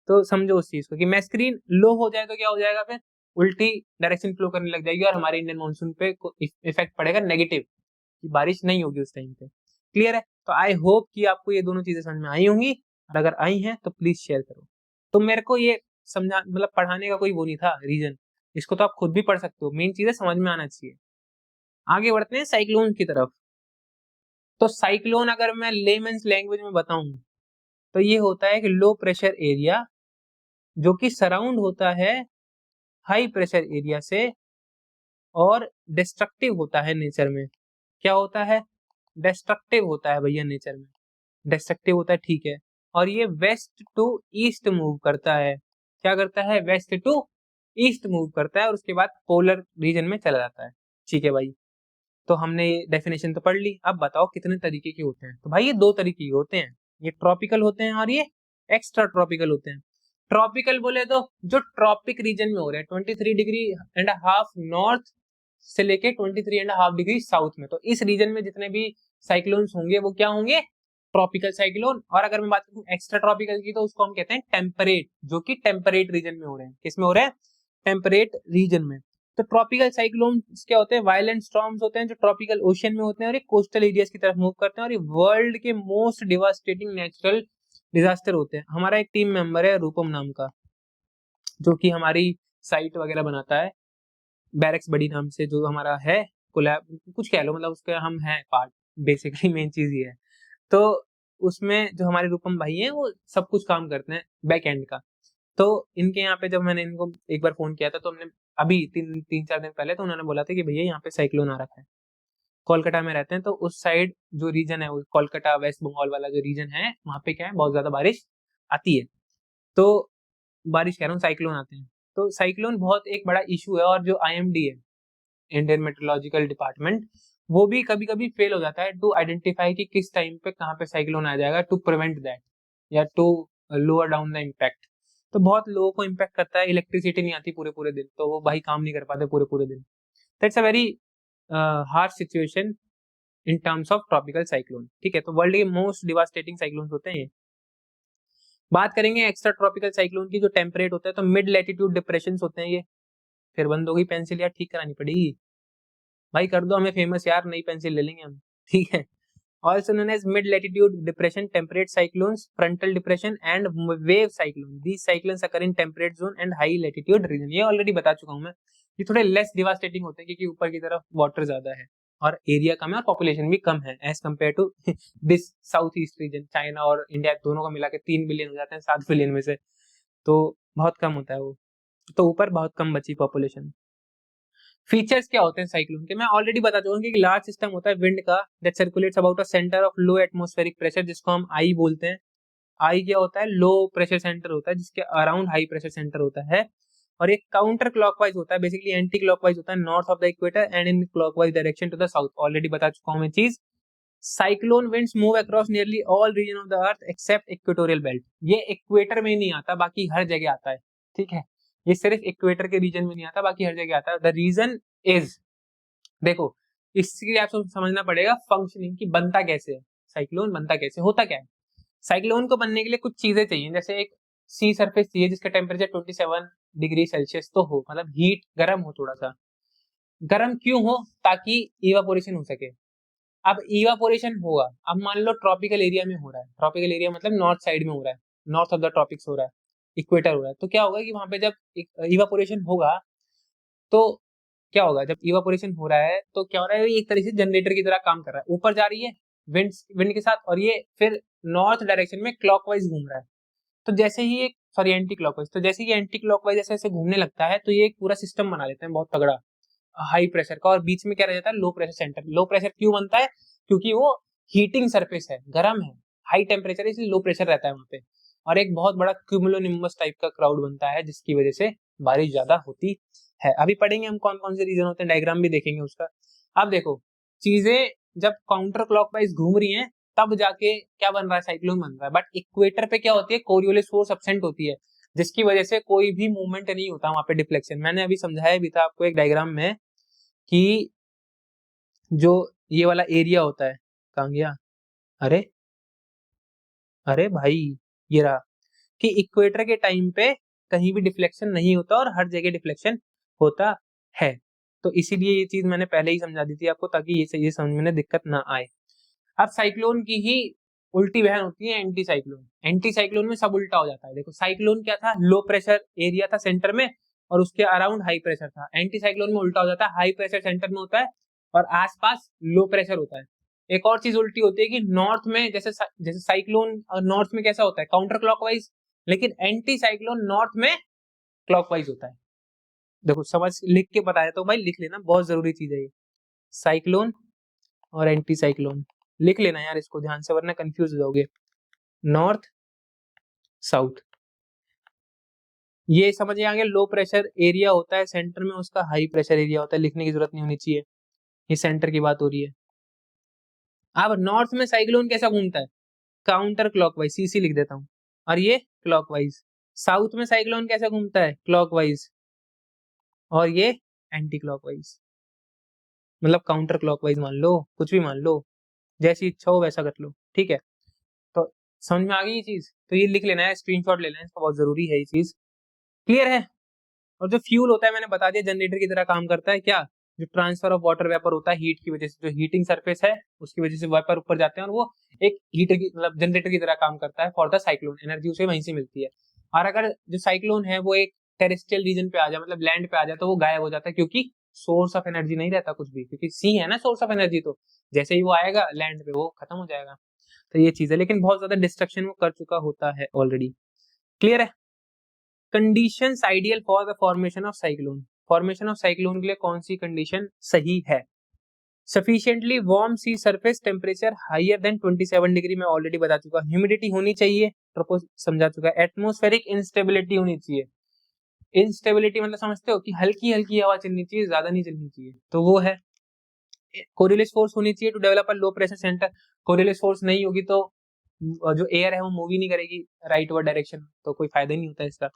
तो समझो उस चीज को कि मैस्क्रीन लो हो जाए तो क्या हो जाएगा, फिर उल्टी डायरेक्शन फ्लो करने लग जाएगी और हमारे इंडियन मानसून पे इफेक्ट पड़ेगा नेगेटिव, कि बारिश नहीं होगी उस टाइम पे, क्लियर है। तो आई होप कि आपको ये दोनों चीजें समझ में आई होंगी, और अगर आई हैं तो प्लीज शेयर करो। तो मेरे को ये समझा, मतलब पढ़ाने का कोई वो नहीं था रीजन, इसको तो आप खुद भी पढ़ सकते हो, मेन चीजें समझ में आना चाहिए। आगे बढ़ते हैं साइक्लोन की तरफ। तो साइक्लोन अगर मैं लेमन्स लैंग्वेज में बताऊं तो ये होता है कि लो प्रेशर एरिया जो कि सराउंड होता है हाई प्रेशर एरिया से, और डिस्ट्रक्टिव होता है नेचर में। क्या होता है, डिस्ट्रक्टिव होता है भैया नेचर में, डिस्ट्रक्टिव होता है, ठीक है। और ये वेस्ट टू ईस्ट मूव करता है, क्या करता है, वेस्ट टू ईस्ट मूव करता है, और उसके बाद पोलर रीजन में चला जाता है, ठीक है भाई। तो हमने ये डेफिनेशन तो पढ़ ली, अब बताओ कितने तरीके के होते हैं। तो भाई ये दो तरीके के होते हैं, ये ट्रॉपिकल होते हैं और ये एक्स्ट्रा ट्रॉपिकल होते हैं। ट्रॉपिकल बोले तो जो ट्रॉपिक रीजन में हो रहे हैं 23.5 नॉर्थ से लेके 23.5 साउथ में, तो इस रीजन में जितने भी साइक्लोन्स होंगे वो क्या होंगे, ट्रॉपिकल साइक्लोन। और अगर मैं बात करूं एक्स्ट्रा ट्रॉपिकल की तो उसको हम कहते हैं टेम्परेट, जो कि टेम्परेट रीजन में हो रहे हैं, किसमें हो रहे हैं, टेम्परेट रीजन में। तो ट्रॉपिकल साइक्लोन्स क्या होते हैं, वायलेंट स्टॉर्म्स होते हैं जो ट्रॉपिकल ओशन में होते हैं और ये कोस्टल एरियाज की तरफ मूव करते हैं, और ये वर्ल्ड के मोस्ट डिवास्टेटिंग नेचुरल डिजास्टर होते हैं। हमारा एक टीम मेंबर है रूपम नाम का, जो कि हमारी साइट वगैरह बनाता है, बैरक्स बडी नाम से जो हमारा है कोलैब, कुछ कह लो, मतलब उसका हम हैं पार्ट, बेसिकली मेन चीज ये है। तो उसमें जो हमारे रूपम भाई हैं वो सब कुछ काम करते हैं बैक एंड का। तो इनके यहाँ पे जब मैंने इनको एक बार फोन किया था तो हमने अभी तीन चार दिन पहले, तो उन्होंने बोला था कि भैया यहाँ पे साइक्लोन आ रखा है, कोलकाता में रहते हैं तो उस साइड जो रीजन है वो कोलकाता वेस्ट बंगाल वाला जो रीजन है वहाँ पे क्या है, बहुत ज्यादा बारिश आती है। तो बारिश कह रहा हूँ, साइक्लोन आते हैं। तो साइक्लोन बहुत एक बड़ा इशू है, और जो IMD है, इंडियन मेट्रोलॉजिकल डिपार्टमेंट, वो भी कभी कभी फेल हो जाता है टू आइडेंटिफाई कि किस टाइम पे कहाँ पे साइक्लोन आ जाएगा, टू प्रिवेंट दैट या to lower down the impact. तो बहुत लोगों को इम्पैक्ट करता है, इलेक्ट्रिसिटी नहीं आती पूरे पूरे दिन, तो वो भाई काम नहीं कर पाते पूरे पूरे दिन। That's a very harsh situation in terms of tropical cyclone. ठीक है, तो वर्ल्ड के मोस्ट डिवास्टेटिंग साइक्लोन होते हैं ये। बात करेंगे एक्स्ट्रा ट्रॉपिकल साइक्लोन की, जो टेम्परेट होता है, तो मिड लैटिट्यूड डिप्रेशन होते हैं ये। फिर बंद हो गई पेंसिल यार, ठीक करानी पड़ेगी भाई, कर दो हमें फेमस यार, नई पेंसिल ले लेंगे हम। ठीक है, also known as mid latitude depression, temperate cyclones, frontal depression and wave cyclone. These cyclones occur in temperate zone and high latitude region. ये ऑलरेडी बता चुका हूं मैं। ये थोड़े लेस डिवास्टेटिंग होते हैं क्योंकि ऊपर की तरफ वाटर ज्यादा है और एरिया कम है और पॉपुलेशन भी कम है as compared to this south east region. China और इंडिया दोनों को मिला के 3 बिलियन हो जाते हैं 7 बिलियन में से, तो बहुत कम होता है वो, तो ऊपर बहुत कम बची पॉपुलेशन। फीचर्स क्या होते हैं साइक्लोन के, मैं ऑलरेडी बता चुका हूं कि लार्ज सिस्टम होता है विंड का that circulates about a centre of low atmospheric pressure, जिसको हम आई बोलते हैं। आई क्या होता है, लो प्रेशर सेंटर होता है जिसके अराउंड हाई प्रेशर सेंटर होता है, और एक काउंटर क्लॉकवाइज होता है, बेसिकली एंटी क्लॉकवाइज होता है north of the equator and in clockwise direction to the south. Already बता चुका हूं मैं चीज। Cyclone winds move across nearly all region of the earth except equatorial belt. ये इक्वेटर में नहीं आता, बाकी हर जगह आता है। ठीक है, ये सिर्फ इक्वेटर के रीजन में नहीं आता, बाकी हर जगह आता है। द रीजन इज, देखो इसके आपको समझना पड़ेगा फंक्शनिंग की, बनता कैसे है साइक्लोन, बनता कैसे, होता क्या है। साइक्लोन को बनने के लिए कुछ चीजें चाहिए, जैसे एक सी सरफेस चाहिए जिसका टेम्परेचर 27 डिग्री सेल्सियस तो हो, मतलब हीट गर्म हो, थोड़ा सा गर्म क्यों हो, ताकि इवापोरेशन हो सके। अब इवापोरेशन होगा, अब मान लो ट्रॉपिकल एरिया में हो रहा है, ट्रॉपिकल एरिया मतलब नॉर्थ साइड में हो रहा है, नॉर्थ ऑफ द ट्रॉपिक्स हो रहा है, इक्वेटर हो रहा है, तो क्या होगा कि वहां पे जब इवापोरेशन होगा तो क्या होगा, जब इवापोरेशन हो रहा है तो क्या हो रहा है, ये एक तरह से जनरेटर की तरह काम कर रहा है, ऊपर जा रही है विंड विंड के साथ, और ये फिर नॉर्थ डायरेक्शन में क्लॉकवाइज घूम रहा है। तो जैसे ही एक सॉरी एंटी क्लॉकवाइज, तो जैसे ही एंटी क्लॉकवाइज ऐसे ऐसे घूमने लगता है तो ये एक पूरा सिस्टम बना लेते हैं बहुत तगड़ा हाई प्रेशर का, और बीच में क्या रह जाता है, लो प्रेशर सेंटर। लो प्रेशर क्यों बनता है, क्योंकि वो हीटिंग सरफेस है, गर्म है, हाई टेम्परेचर, इसलिए लो प्रेशर रहता है वहां पे, और एक बहुत बड़ा क्यूमुलोनिम्बस टाइप का क्राउड बनता है जिसकी वजह से बारिश ज्यादा होती है। अभी पढ़ेंगे हम कौन कौन से रीजन होते हैं, डायग्राम भी देखेंगे उसका। अब देखो चीजें जब काउंटर क्लॉकवाइज घूम रही हैं तब जाके क्या बन रहा है, साइक्लोन बन रहा है। बट इक्वेटर पे क्या होती है, कोरियोलिस फोर्स एब्सेंट होती है, जिसकी वजह से कोई भी मूवमेंट नहीं होता वहां पे, डिफ्लेक्शन। मैंने अभी समझाया भी था आपको एक डायग्राम में कि जो ये वाला एरिया होता है, कहाँ गया, अरे अरे भाई ये रहा, कि इक्वेटर के टाइम पे कहीं भी डिफ्लेक्शन नहीं होता और हर जगह डिफ्लेक्शन होता है। तो इसीलिए ये चीज मैंने पहले ही समझा दी थी आपको, ताकि ये समझ में दिक्कत ना आए। अब साइक्लोन की ही उल्टी बहन होती है एंटी साइक्लोन। एंटी साइक्लोन में सब उल्टा हो जाता है। देखो साइक्लोन क्या था, लो प्रेशर एरिया था सेंटर में और उसके अराउंड हाई प्रेशर था। एंटी साइक्लोन में उल्टा हो जाता है, हाई प्रेशर सेंटर में होता है और आसपास लो प्रेशर होता है। एक और चीज उल्टी होती है कि नॉर्थ में जैसे जैसे साइक्लोन नॉर्थ में कैसा होता है, काउंटर क्लॉकवाइज, लेकिन एंटी साइक्लोन नॉर्थ में क्लॉकवाइज होता है। देखो समझ लिख के बताया तो भाई, लिख लेना, बहुत जरूरी चीज है ये, साइक्लोन और एंटी साइक्लोन लिख लेना यार इसको ध्यान से, वरना कंफ्यूज हो जाओगे। नॉर्थ साउथ ये समझ में आ गया, लो प्रेशर एरिया होता है सेंटर में, उसका हाई प्रेशर एरिया होता है, लिखने की जरूरत नहीं होनी चाहिए, ये सेंटर की बात हो रही है। अब नॉर्थ में साइक्लोन कैसा घूमता है, काउंटर क्लॉकवाइज, सीसी लिख देता हूं, और ये क्लॉकवाइज। साउथ में साइक्लोन कैसा घूमता है, क्लॉकवाइज, और ये एंटी क्लॉकवाइज, मतलब काउंटर क्लॉकवाइज मान लो, कुछ भी मान लो, जैसी इच्छा हो वैसा कर लो। ठीक है, तो समझ में आ गई ये चीज, तो ये लिख लेना है, स्क्रीनशॉट ले लेना है, इसका बहुत जरूरी है ये चीज, क्लियर है। और जो फ्यूल होता है मैंने बता दिया, जनरेटर की तरह काम करता है। क्या, जो ट्रांसफर ऑफ वाटर वेपर होता है हीट की वजह से, जो हीटिंग सरफेस है उसकी वजह से वेपर ऊपर जाते हैं और वो एक हीटर की मतलब जनरेटर की तरह काम करता है फॉर द साइक्लोन, एनर्जी उसे वहीं से मिलती है। और अगर जो साइक्लोन है वो एक टेरेस्ट्रियल रीजन पे आ जाए, मतलब लैंड पे आ जाए, तो वो गायब हो जाता है, क्योंकि सोर्स ऑफ एनर्जी नहीं रहता कुछ भी, क्योंकि सी है ना सोर्स ऑफ एनर्जी, तो जैसे ही वो आएगा लैंड पे वो खत्म हो जाएगा। तो ये चीज है, लेकिन बहुत ज्यादा डिस्ट्रक्शन वो कर चुका होता है ऑलरेडी, क्लियर है। Conditions ideal for the formation of cyclone, formation of cyclone के लिए कौन सी कंडीशन सही है। Sufficiently warm sea surface temperature higher than 27 degree, मैं ऑलरेडी बता चुका, ह्यूमिडिटी होनी चाहिए, प्रपोज समझा चुका, एटमॉस्फेरिक इंस्टेबिलिटी होनी चाहिए, इंस्टेबिलिटी मतलब समझते हो कि हल्की हल्की हवा चलनी चाहिए, ज्यादा नहीं चलनी चाहिए, तो वो है। कोरिलेस फोर्स होनी चाहिए to develop a low pressure centre. Coriolis force नहीं होगी तो जो एयर है वो मूव ही नहीं करेगी राइट वर्ड डायरेक्शन में, तो कोई फायदा नहीं होता इसका।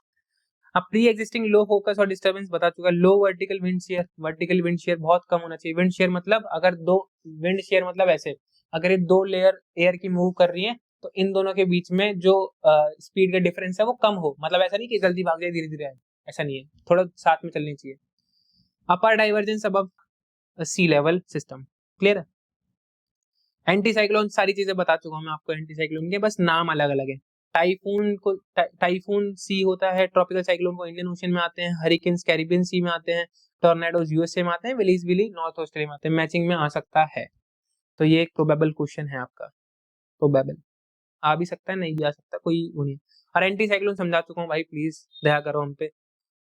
अब प्री एग्जिस्टिंग लो फोकस और डिस्टर्बेंस बता चुका। Low vertical wind shear, vertical wind shear बहुत कम होना चाहिए। विंड शेयर मतलब अगर दो, विंड शेयर मतलब ऐसे, अगर ये दो लेयर एयर की मूव कर रही है तो इन दोनों के बीच में जो स्पीड का डिफरेंस है वो कम हो, मतलब ऐसा नहीं कि जल्दी भाग जाए धीरे धीरे आए, ऐसा नहीं है, थोड़ा साथ में चलनी चाहिए। अपर divergence above sea level system, clear है। एंटी साइक्लोन सारी चीजें बता चुका हूं मैं आपको, एंटी साइक्लोन के बस नाम अलग अलग है। टाइफून को टाइफून सी होता है, ट्रॉपिकल साइक्लोन को इंडियन ओशन में आते हैं, हरिकेन्स कैरिबियन सी में आते हैं, टॉर्नेडोज यूएसए में आते हैं, विलीज विली नॉर्थ ऑस्ट्रेलिया में आते हैं, मैचिंग में आ सकता है। तो ये एक प्रोबेबल क्वेश्चन है आपका, प्रोबेबल आ भी सकता है, नहीं भी आ सकता, कोई वो नहीं। और एंटी साइक्लोन समझा चुका हूँ भाई, प्लीज दया करो हम पे।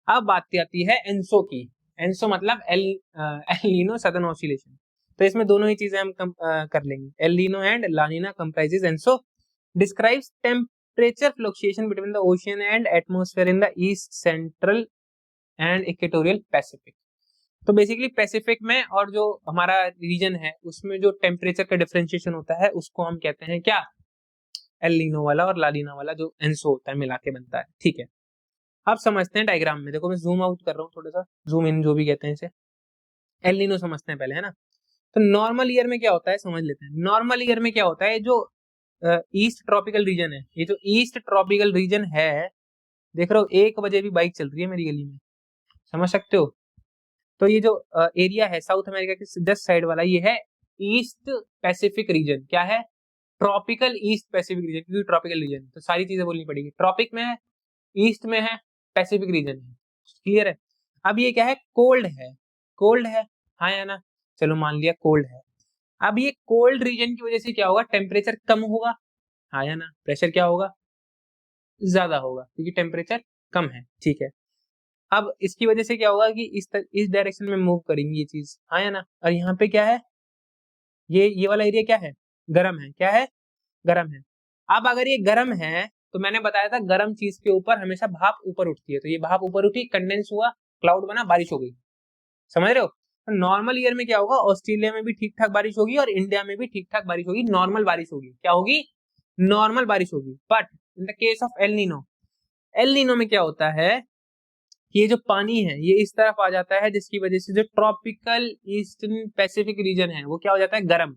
अब बात आती है एनसो की। एनसो मतलब एल नीनो सदर्न ऑसिलेशन। तो इसमें दोनों ही चीजें हम कर लेंगे। El Nino and La Nina comprises ENSO, describes temperature fluctuation between the ocean and atmosphere in the east central and equatorial Pacific. तो बेसिकली पैसिफिक में और जो हमारा रीजन है उसमें जो टेम्परेचर का डिफरेंशिएशन होता है उसको हम कहते हैं क्या, एल नीनो वाला और ला नीना वाला जो एनसो होता है मिला के बनता है, ठीक है। अब समझते हैं डायग्राम में, देखो मैं जूम आउट कर रहा हूँ थोड़ा सा, जूम इन जो भी कहते हैं इसे। एल नीनो समझते हैं पहले, है ना। तो नॉर्मल ईयर में क्या होता है समझ लेते हैं। नॉर्मल ईयर में क्या होता है, जो ईस्ट ट्रॉपिकल रीजन है, ये जो ईस्ट ट्रॉपिकल रीजन है, देख रहे हो 1 बजे भी बाइक चल रही है मेरी गली में, समझ सकते हो। तो ये जो एरिया है साउथ अमेरिका के जस्ट साइड वाला, ये है ईस्ट पैसिफिक रीजन। क्या है, ट्रॉपिकल ईस्ट पैसिफिक रीजन, क्योंकि ट्रॉपिकल रीजन तो सारी चीजें बोलनी पड़ेगी। ट्रॉपिक में है, ईस्ट में है, पैसिफिक रीजन है, क्लियर है। अब ये क्या है, कोल्ड है, कोल्ड है, हाँ या ना, चलो मान लिया कोल्ड है। अब ये कोल्ड रीजन की वजह से क्या होगा, टेम्परेचर कम होगा, हाँ या ना, प्रेशर क्या होगा, ज्यादा होगा, क्योंकि टेम्परेचर कम है, ठीक है। अब इसकी वजह से क्या होगा कि इस डायरेक्शन में मूव करेंगी ये चीज, हाँ या ना। और यहाँ पे क्या है, ये वाला एरिया क्या है, गर्म है, क्या है, गर्म है। अब अगर ये गर्म है तो मैंने बताया था गर्म चीज के ऊपर हमेशा भाप ऊपर उठती है, तो ये भाप ऊपर उठी, कंडेंस हुआ, क्लाउड बना, बारिश हो गई, समझ रहे हो। तो नॉर्मल ईयर में क्या होगा, ऑस्ट्रेलिया में भी ठीक ठाक बारिश होगी और इंडिया में भी ठीक ठाक बारिश होगी, नॉर्मल बारिश होगी, क्या होगी, नॉर्मल बारिश होगी। But in the case of El Nino, El Nino में क्या होता है, ये जो पानी है ये इस तरफ आ जाता है, जिसकी वजह से जो ट्रॉपिकल ईस्टर्न पैसिफिक रीजन है वो क्या हो जाता है, गर्म,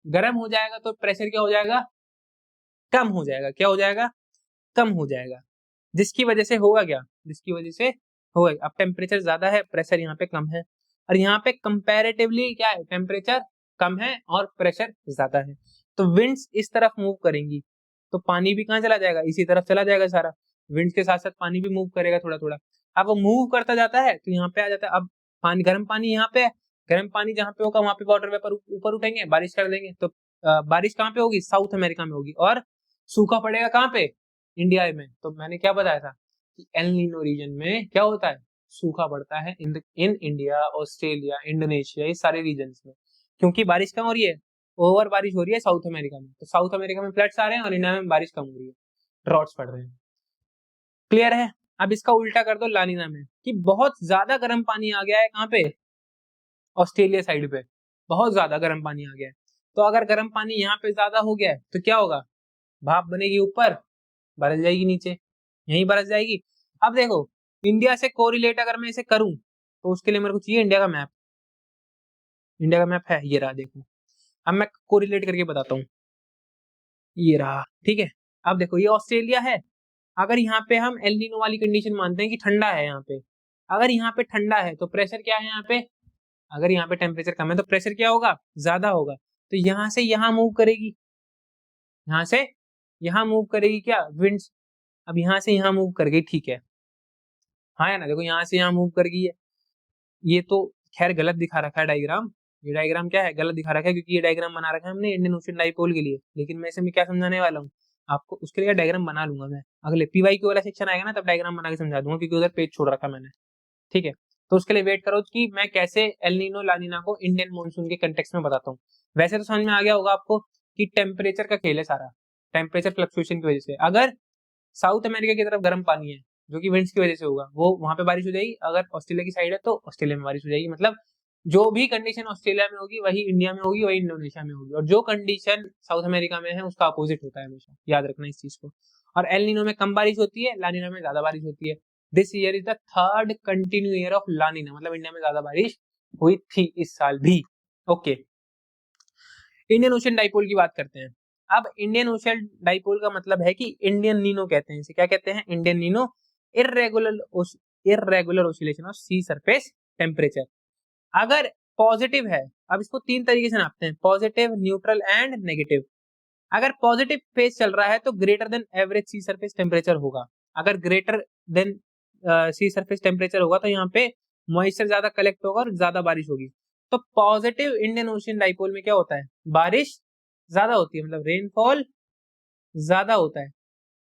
गर्म हो जाएगा, तो प्रेशर क्या हो जाएगा, कम हो जाएगा, क्या हो जाएगा, कम हो जाएगा। जिसकी वजह से होगा क्या, जिसकी वजह से होगा, अब टेम्परेचर ज्यादा है, प्रेशर यहाँ पे कम है, और यहाँ पे कंपैरेटिवली क्या है, टेम्परेचर कम है और प्रेशर ज्यादा है। तो विंड्स इस तरफ मूव करेंगी, तो पानी भी कहाँ चला जाएगा, इसी तरफ चला जाएगा सारा। विंड्स के साथ साथ पानी भी मूव करेगा थोड़ा थोड़ा। अब वो मूव करता जाता है तो यहाँ पे आ जाता है। अब पानी, गर्म पानी यहाँ पे है, गर्म पानी जहाँ पे होगा वहां पे वाटर वेपर ऊपर उठेंगे, बारिश कर देंगे, तो बारिश कहाँ पे होगी, साउथ अमेरिका में होगी, और सूखा पड़ेगा कहाँ पे, इंडिया में। तो मैंने क्या बताया था कि एल नीनो रीजन में क्या होता है, सूखा पड़ता है इन इंडिया, ऑस्ट्रेलिया, इंडोनेशिया, ये सारे रीजन में, क्योंकि बारिश कम हो रही है, ओवर बारिश हो रही है साउथ अमेरिका में, तो साउथ अमेरिका में फ्लड्स आ रहे हैं और इंडिया में बारिश कम हो रही है, ड्रॉट्स पड़ रहे हैं, क्लियर है। अब इसका उल्टा कर दो लानिना में, कि बहुत ज्यादा गर्म पानी आ गया है कहाँ पे, ऑस्ट्रेलिया साइड पे, बहुत ज्यादा गर्म पानी आ गया है। तो अगर गर्म पानी यहाँ पे ज्यादा हो गया है तो क्या होगा, भाप बनेगी ऊपर, बरस जाएगी नीचे, यहीं बरस जाएगी। अब देखो इंडिया से कोरिलेट अगर मैं इसे करूं तो उसके लिए मेरे को चाहिए इंडिया का मैप। इंडिया का मैप है, ये रहा, देखो। अब मैं कोरिलेट करके बताता हूँ, ये रहा, ठीक है। अब देखो ये ऑस्ट्रेलिया है, अगर यहाँ पे हम एल नीनो वाली कंडीशन मानते हैं कि ठंडा है यहाँ पे, अगर यहाँ पे ठंडा है तो प्रेशर क्या है यहाँ पे, अगर यहाँ पे टेम्परेचर कम है तो प्रेशर क्या होगा, ज्यादा होगा। तो यहाँ से यहाँ मूव करेगी, यहाँ से यहाँ मूव करेगी क्या, विंड्स। अब यहाँ से यहाँ मूव कर गई, ठीक है, हाँ है ना, देखो यहाँ से यहाँ मूव कर गई है। ये तो खैर गलत दिखा रखा है डायग्राम, ये डायग्राम क्या है, गलत दिखा रखा है, क्योंकि ये डायग्राम बना रखा है हमने इंडियन ओशन डाइपोल के लिए, लेकिन मैं इसमें क्या समझाने वाला हूँ आपको, उसके लिए डायग्राम बना लूंगा मैं, अगले पीवाईक्यू वाला सेक्शन आएगा ना तब डायग्राम बना के समझा दूंगा, क्योंकि उधर पेज छोड़ रखा मैंने, ठीक है। तो उसके लिए वेट करो कि मैं कैसे एल नीनो लानिना को इंडियन मॉनसून के कंटेक्स्ट में बताता हूँ। वैसे तो समझ में आ गया होगा आपको कि टेम्परेचर का खेल है सारा, टेम्परेचर फ्लक्चुएशन की वजह से। अगर साउथ अमेरिका की तरफ गर्म पानी है जो कि विंड्स की वजह से होगा, वो वहां पे बारिश हो जाएगी। अगर ऑस्ट्रेलिया की साइड है तो ऑस्ट्रेलिया में बारिश हो जाएगी। मतलब जो भी कंडीशन ऑस्ट्रेलिया में होगी वही इंडिया में होगी, वही इंडोनेशिया में होगी, और जो कंडीशन साउथ अमेरिका में है उसका अपोजिट होता है हमेशा, याद रखना इस चीज को। और एल नीनो में कम बारिश होती है, ला नीना में ज्यादा बारिश होती है। This year is the third continue year of La Nina, मतलब इंडिया में ज्यादा बारिश हुई थी इस साल भी। ओके, इंडियन ओशन डाइपोल की बात करते हैं। अब इंडियन ओशन डाइपोल का मतलब है कि इंडियन नीनो कहते हैं इसे। क्या कहते हैं? Indian Nino. Irregular oscillation of sea surface temperature. अगर पॉजिटिव है, अब इसको तीन तरीके से नापते हैं, पॉजिटिव, न्यूट्रल एंड नेगेटिव। अगर पॉजिटिव फेज चल रहा है तो greater than average sea surface temperature होगा। अगर greater than sea surface temperature होगा तो यहाँ पे मॉइस्चर ज्यादा कलेक्ट होगा और ज्यादा बारिश होगी। तो पॉजिटिव इंडियन ओशन डाइपोल में क्या होता है? बारिश ज्यादा होती है, मतलब रेनफॉल ज्यादा होता है।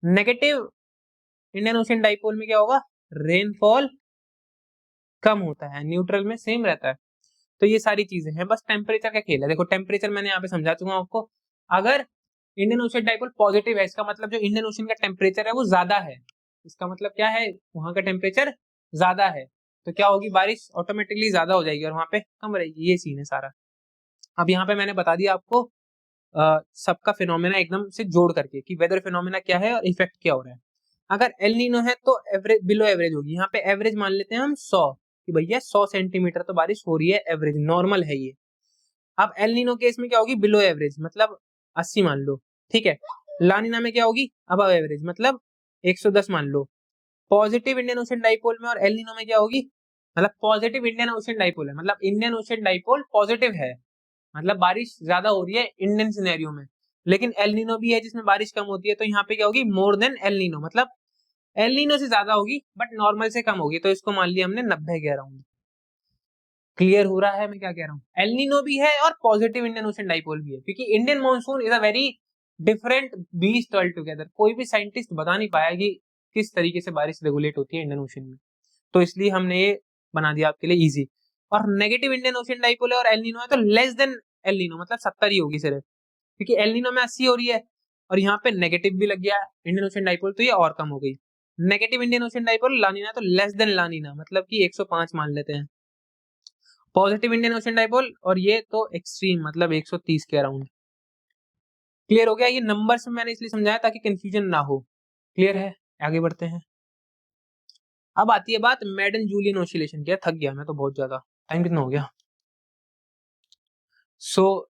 नेगेटिव इंडियन ओशन डाइपोल में क्या होगा? रेनफॉल कम होता है। न्यूट्रल में सेम रहता है। तो ये सारी चीजें हैं, बस टेम्परेचर का खेल है। देखो टेम्परेचर मैंने यहाँ पे समझा चुका हूं आपको। अगर इंडियन ओशन डाइपोल पॉजिटिव है, इसका मतलब जो इंडियन ओशन का टेम्परेचर है वो ज्यादा है। इसका मतलब क्या है? वहां का टेम्परेचर ज्यादा है, तो क्या होगी? बारिश ऑटोमेटिकली ज्यादा हो जाएगी और वहां पे कम रहेगी। ये सीन है सारा। अब यहाँ पे मैंने बता दिया आपको सबका फिनोमेना एकदम से जोड़ करके कि वेदर फिनोमेना क्या है और इफेक्ट क्या हो रहा है। अगर एल नीनो है तो एवरेज बिलो एवरेज होगी। यहाँ पे एवरेज मान लेते हैं हम 100, कि भैया 100 सेंटीमीटर तो बारिश हो रही है, एवरेज नॉर्मल है ये। अब एल नीनो केस में क्या होगी? बिलो एवरेज, मतलब 80 मान लो, ठीक है। लानीना में क्या होगी? अबव एवरेज, मतलब 110 मान लो। पॉजिटिव इंडियन ओशन डाइपोल में और एल नीनो में क्या होगी? मतलब पॉजिटिव इंडियन ओशन डाइपोल है, मतलब इंडियन ओशन डाइपोल पॉजिटिव है, मतलब बारिश ज्यादा हो रही है इंडियन सिनेरियो में। लेकिन एल नीनो भी है जिसमें बारिश कम होती है, तो यहाँ पे क्या होगी? मोर देन एल नीनो, मतलब एल नीनो से ज्यादा होगी बट नॉर्मल से कम होगी। तो इसको मान लिया हमने 90 कह रहा हूँ। क्लियर हो रहा है मैं क्या कह रहा हूँ? एल नीनो भी है और पॉजिटिव इंडियन ओशन डाइपोल भी है, क्योंकि Indian monsoon is a very different beast all together. कोई भी साइंटिस्ट बता नहीं पाया कि किस तरीके से बारिश रेगुलेट होती है इंडियन ओशन में। तो इसलिए हमने ये बना दिया आपके लिए इजी। और नेगेटिव इंडियन ओशन डाइपोल है और एल नीनो है तो लेस देन एल नीनो, मतलब 70 ही होगी सिर्फ, क्योंकि एल नीनो में 80 हो रही है और यहाँ पे नेगेटिव भी लग गया इंडियन ओशन डाइपोल, तो ये और कम हो गई। नेगेटिव इंडियन ओशन डाइपोल लानीना तो लेस देन लानीना, मतलब कि 105 मान लेते हैं। पॉजिटिव इंडियन ओशन डाइपोल और ये तो एक्सट्रीम, मतलब 130 के अराउंड। क्लियर हो गया? ये नंबर्स में मैंने इसलिए समझाया ताकि कंफ्यूजन ना हो। क्लियर है? आगे बढ़ते हैं। अब आती है बात मेडन जूलियन ऑसिलेशन की। थक गया मैं तो बहुत ज्यादा। टाइम कितना हो गया?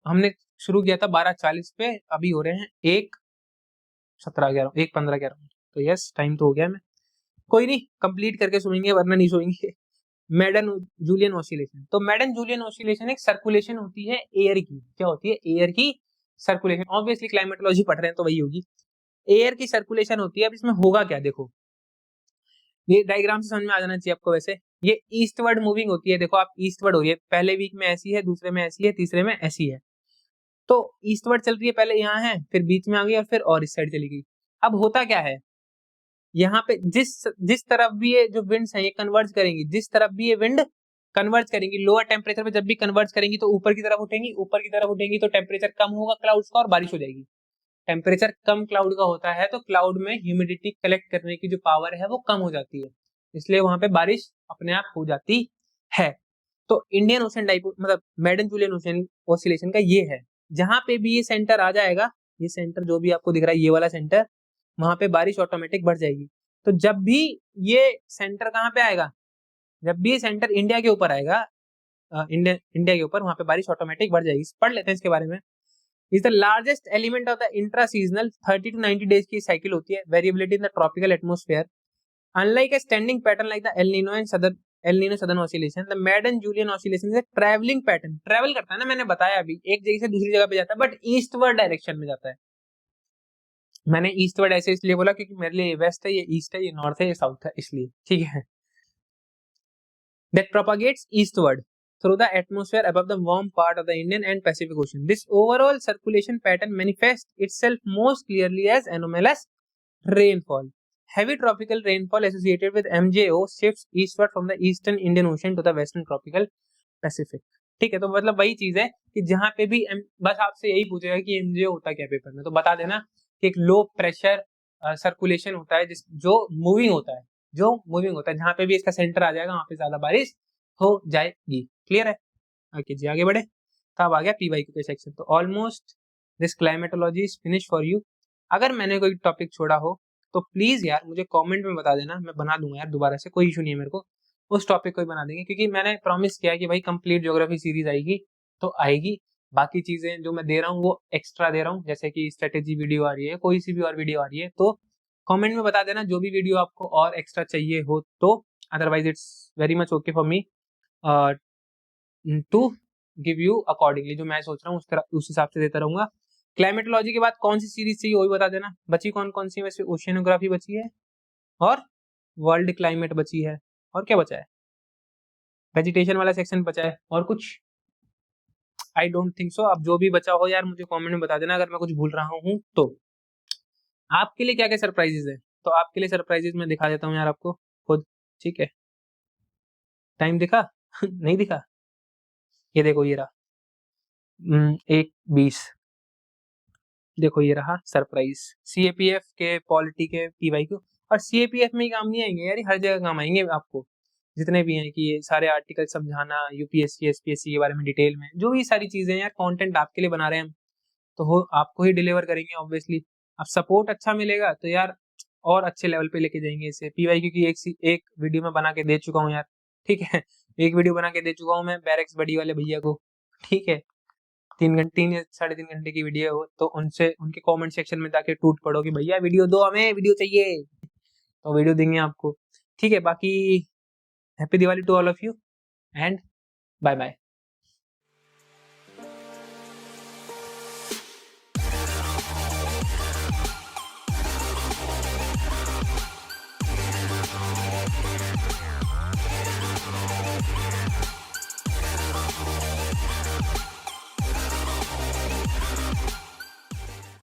हमने शुरू किया था 12:40 पे, अभी हो रहे हैं 1:17 कह रहा हूँ, 1:15 कह रहा हूँ। तो यस, टाइम तो हो गया। मैं कोई नहीं, कंप्लीट करके सोएंगे वरना नहीं सोएंगे। Madden Julian oscillation. तो मेडन जूलियन ऑसिलेशन एक सर्कुलेशन होती है एयर की। क्या होती है? एयर की सर्कुलेशन। ऑब्वियसली क्लाइमेटोलॉजी पढ़ रहे हैं तो वही होगी। एयर की सर्कुलेशन होती है। अब इसमें होगा क्या? देखो, ये डायग्राम से समझ में आ जाना चाहिए आपको। वैसे ये ईस्टवर्ड मूविंग होती है। देखो आप, ईस्टवर्ड हो रही है, पहले वीक में ऐसी है, दूसरे में ऐसी है, तीसरे में ऐसी है। तो ईस्टवर्ड चल रही है, पहले यहाँ है, फिर बीच में आ गई और फिर और इस साइड चली गई। अब होता क्या है? यहाँ पे जिस जिस तरफ भी ये जो विंड्स हैं ये कन्वर्ज करेंगी, जिस तरफ भी ये विंड कन्वर्ज करेंगी, लोअर टेम्परेचर पे जब भी कन्वर्ज करेंगी तो ऊपर की तरफ उठेंगी, ऊपर की तरफ उठेंगी तो टेम्परेचर कम होगा क्लाउड्स का और बारिश हो जाएगी। टेम्परेचर कम क्लाउड का होता है तो क्लाउड में ह्यूमिडिटी कलेक्ट करने की जो पावर है वो कम हो जाती है, इसलिए वहां पे बारिश अपने आप हो जाती है। तो इंडियन ओशन डाइपोल मतलब मेडन जूलियन ओशन ऑसिलेशन का ये है। जहां पे भी ये सेंटर आ जाएगा, ये सेंटर जो भी आपको दिख रहा है, ये वाला सेंटर, वहां पे बारिश ऑटोमेटिक बढ़ जाएगी। तो जब भी ये सेंटर कहाँ पे आएगा? जब भी ये सेंटर इंडिया के ऊपर आएगा, इंडिया के ऊपर, वहां पे बारिश ऑटोमेटिक बढ़ जाएगी। पढ़ लेते हैं इसके बारे में। Is the largest element of the intra seasonal 30 to 90 days की साइकिल होती है। Variability in the tropical atmosphere unlike a standing pattern like the El Nino and southern oscillation, the Madden Julian oscillation is a travelling pattern. Travel करता है ना, मैंने बताया अभी, एक जगह से दूसरी जगह पे जाता है बट ईस्टवर्ड डायरेक्शन में जाता है। मैंने ईस्टवर्ड ऐसे इसलिए बोला क्योंकि मेरे लिए वेस्ट है, ये ईस्ट है, ये नॉर्थ है, ये साउथ है, इसलिए। ठीक है। That propagates eastward through the atmosphere above the warm part of the Indian and Pacific Ocean. This overall circulation pattern manifests itself most clearly as anomalous rainfall. Heavy tropical rainfall associated with MJO shifts eastward from the eastern Indian Ocean to the western tropical Pacific. ठीक है, तो मतलब वही चीज है कि जहां पे भी बस आपसे यही पूछेगा कि एमजेओ होता क्या पेपर में, तो बता देना कि एक लो प्रेशर सर्कुलेशन होता है जो मूविंग होता है, जो मूविंग होता है, जहाँ पे भी इसका सेंटर आ जाएगा वहां पे ज्यादा बारिश हो जाएगी। क्लियर है? ओके जी, आगे बढ़े। तो अब आ गया पीवाईक्यू के सेक्शन। तो almost this climatology is finish for you. अगर मैंने कोई टॉपिक छोड़ा हो तो प्लीज यार मुझे कमेंट में बता देना, मैं बना दूंगा यार दोबारा से, कोई इशू नहीं है मेरे को, उस टॉपिक को ही बना देंगे, क्योंकि मैंने प्रॉमिस किया कि भाई कंप्लीट ज्योग्राफी सीरीज आएगी तो आएगी। बाकी चीजें जो मैं दे रहा हूँ वो एक्स्ट्रा दे रहा हूँ, जैसे कि स्ट्रेटेजी वीडियो आ रही है, कोई सी भी और वीडियो आ रही है, तो कमेंट में बता देना जो भी वीडियो आपको और एक्स्ट्रा चाहिए हो तो। Otherwise it's very much okay for me to give you accordingly, जो मैं सोच रहा हूँ उस हिसाब से देता रहूंगा। क्लाइमेटोलॉजी के बाद कौन सी सीरीज चाहिए वो भी बता देना। बची कौन कौन सी? वैसे ओशियनोग्राफी बची है और वर्ल्ड क्लाइमेट बची है, और क्या बचा है? वेजिटेशन वाला सेक्शन बचा है, और कुछ? I don't think so. अब जो भी बचा हो यार मुझे कमेंट में बता देना अगर मैं कुछ भूल रहा हूँ तो। आपके लिए क्या क्या सरप्राइजेज है, तो आपके लिए सरप्राइजेज मैं दिखा देता हूँ यार आपको खुद। ठीक है, टाइम दिखा? नहीं दिखा? ये देखो, ये रहा 1:20। देखो ये रहा सरप्राइज, सीएपीएफ के पॉलिटी के पीवाईक्यू। और सीएपीएफ में ही काम नहीं आएंगे यार, हर जगह काम आएंगे आपको, जितने भी हैं, कि ये सारे आर्टिकल समझाना यूपीएससी एसपीएससी के बारे में डिटेल में, जो भी सारी चीजें यार कंटेंट आपके लिए बना रहे हैं हम, तो हो आपको ही डिलीवर करेंगे ऑब्वियसली। अब सपोर्ट अच्छा मिलेगा तो यार और अच्छे लेवल पे लेके जाएंगे इसे। पीवाईक्यू की एक वीडियो में बना के दे चुका हूँ यार, ठीक है, एक वीडियो बना के दे चुका हूँ मैं बैरेक्स बडी वाले भैया को, ठीक है। 3 घंटे, 3 या 3.5 घंटे की वीडियो हो तो उनसे उनके कमेंट सेक्शन में जाके टूट पड़ो कि भैया वीडियो दो, हमें वीडियो चाहिए, तो वीडियो देंगे आपको। ठीक है, बाकी happy Diwali to all of you and bye bye.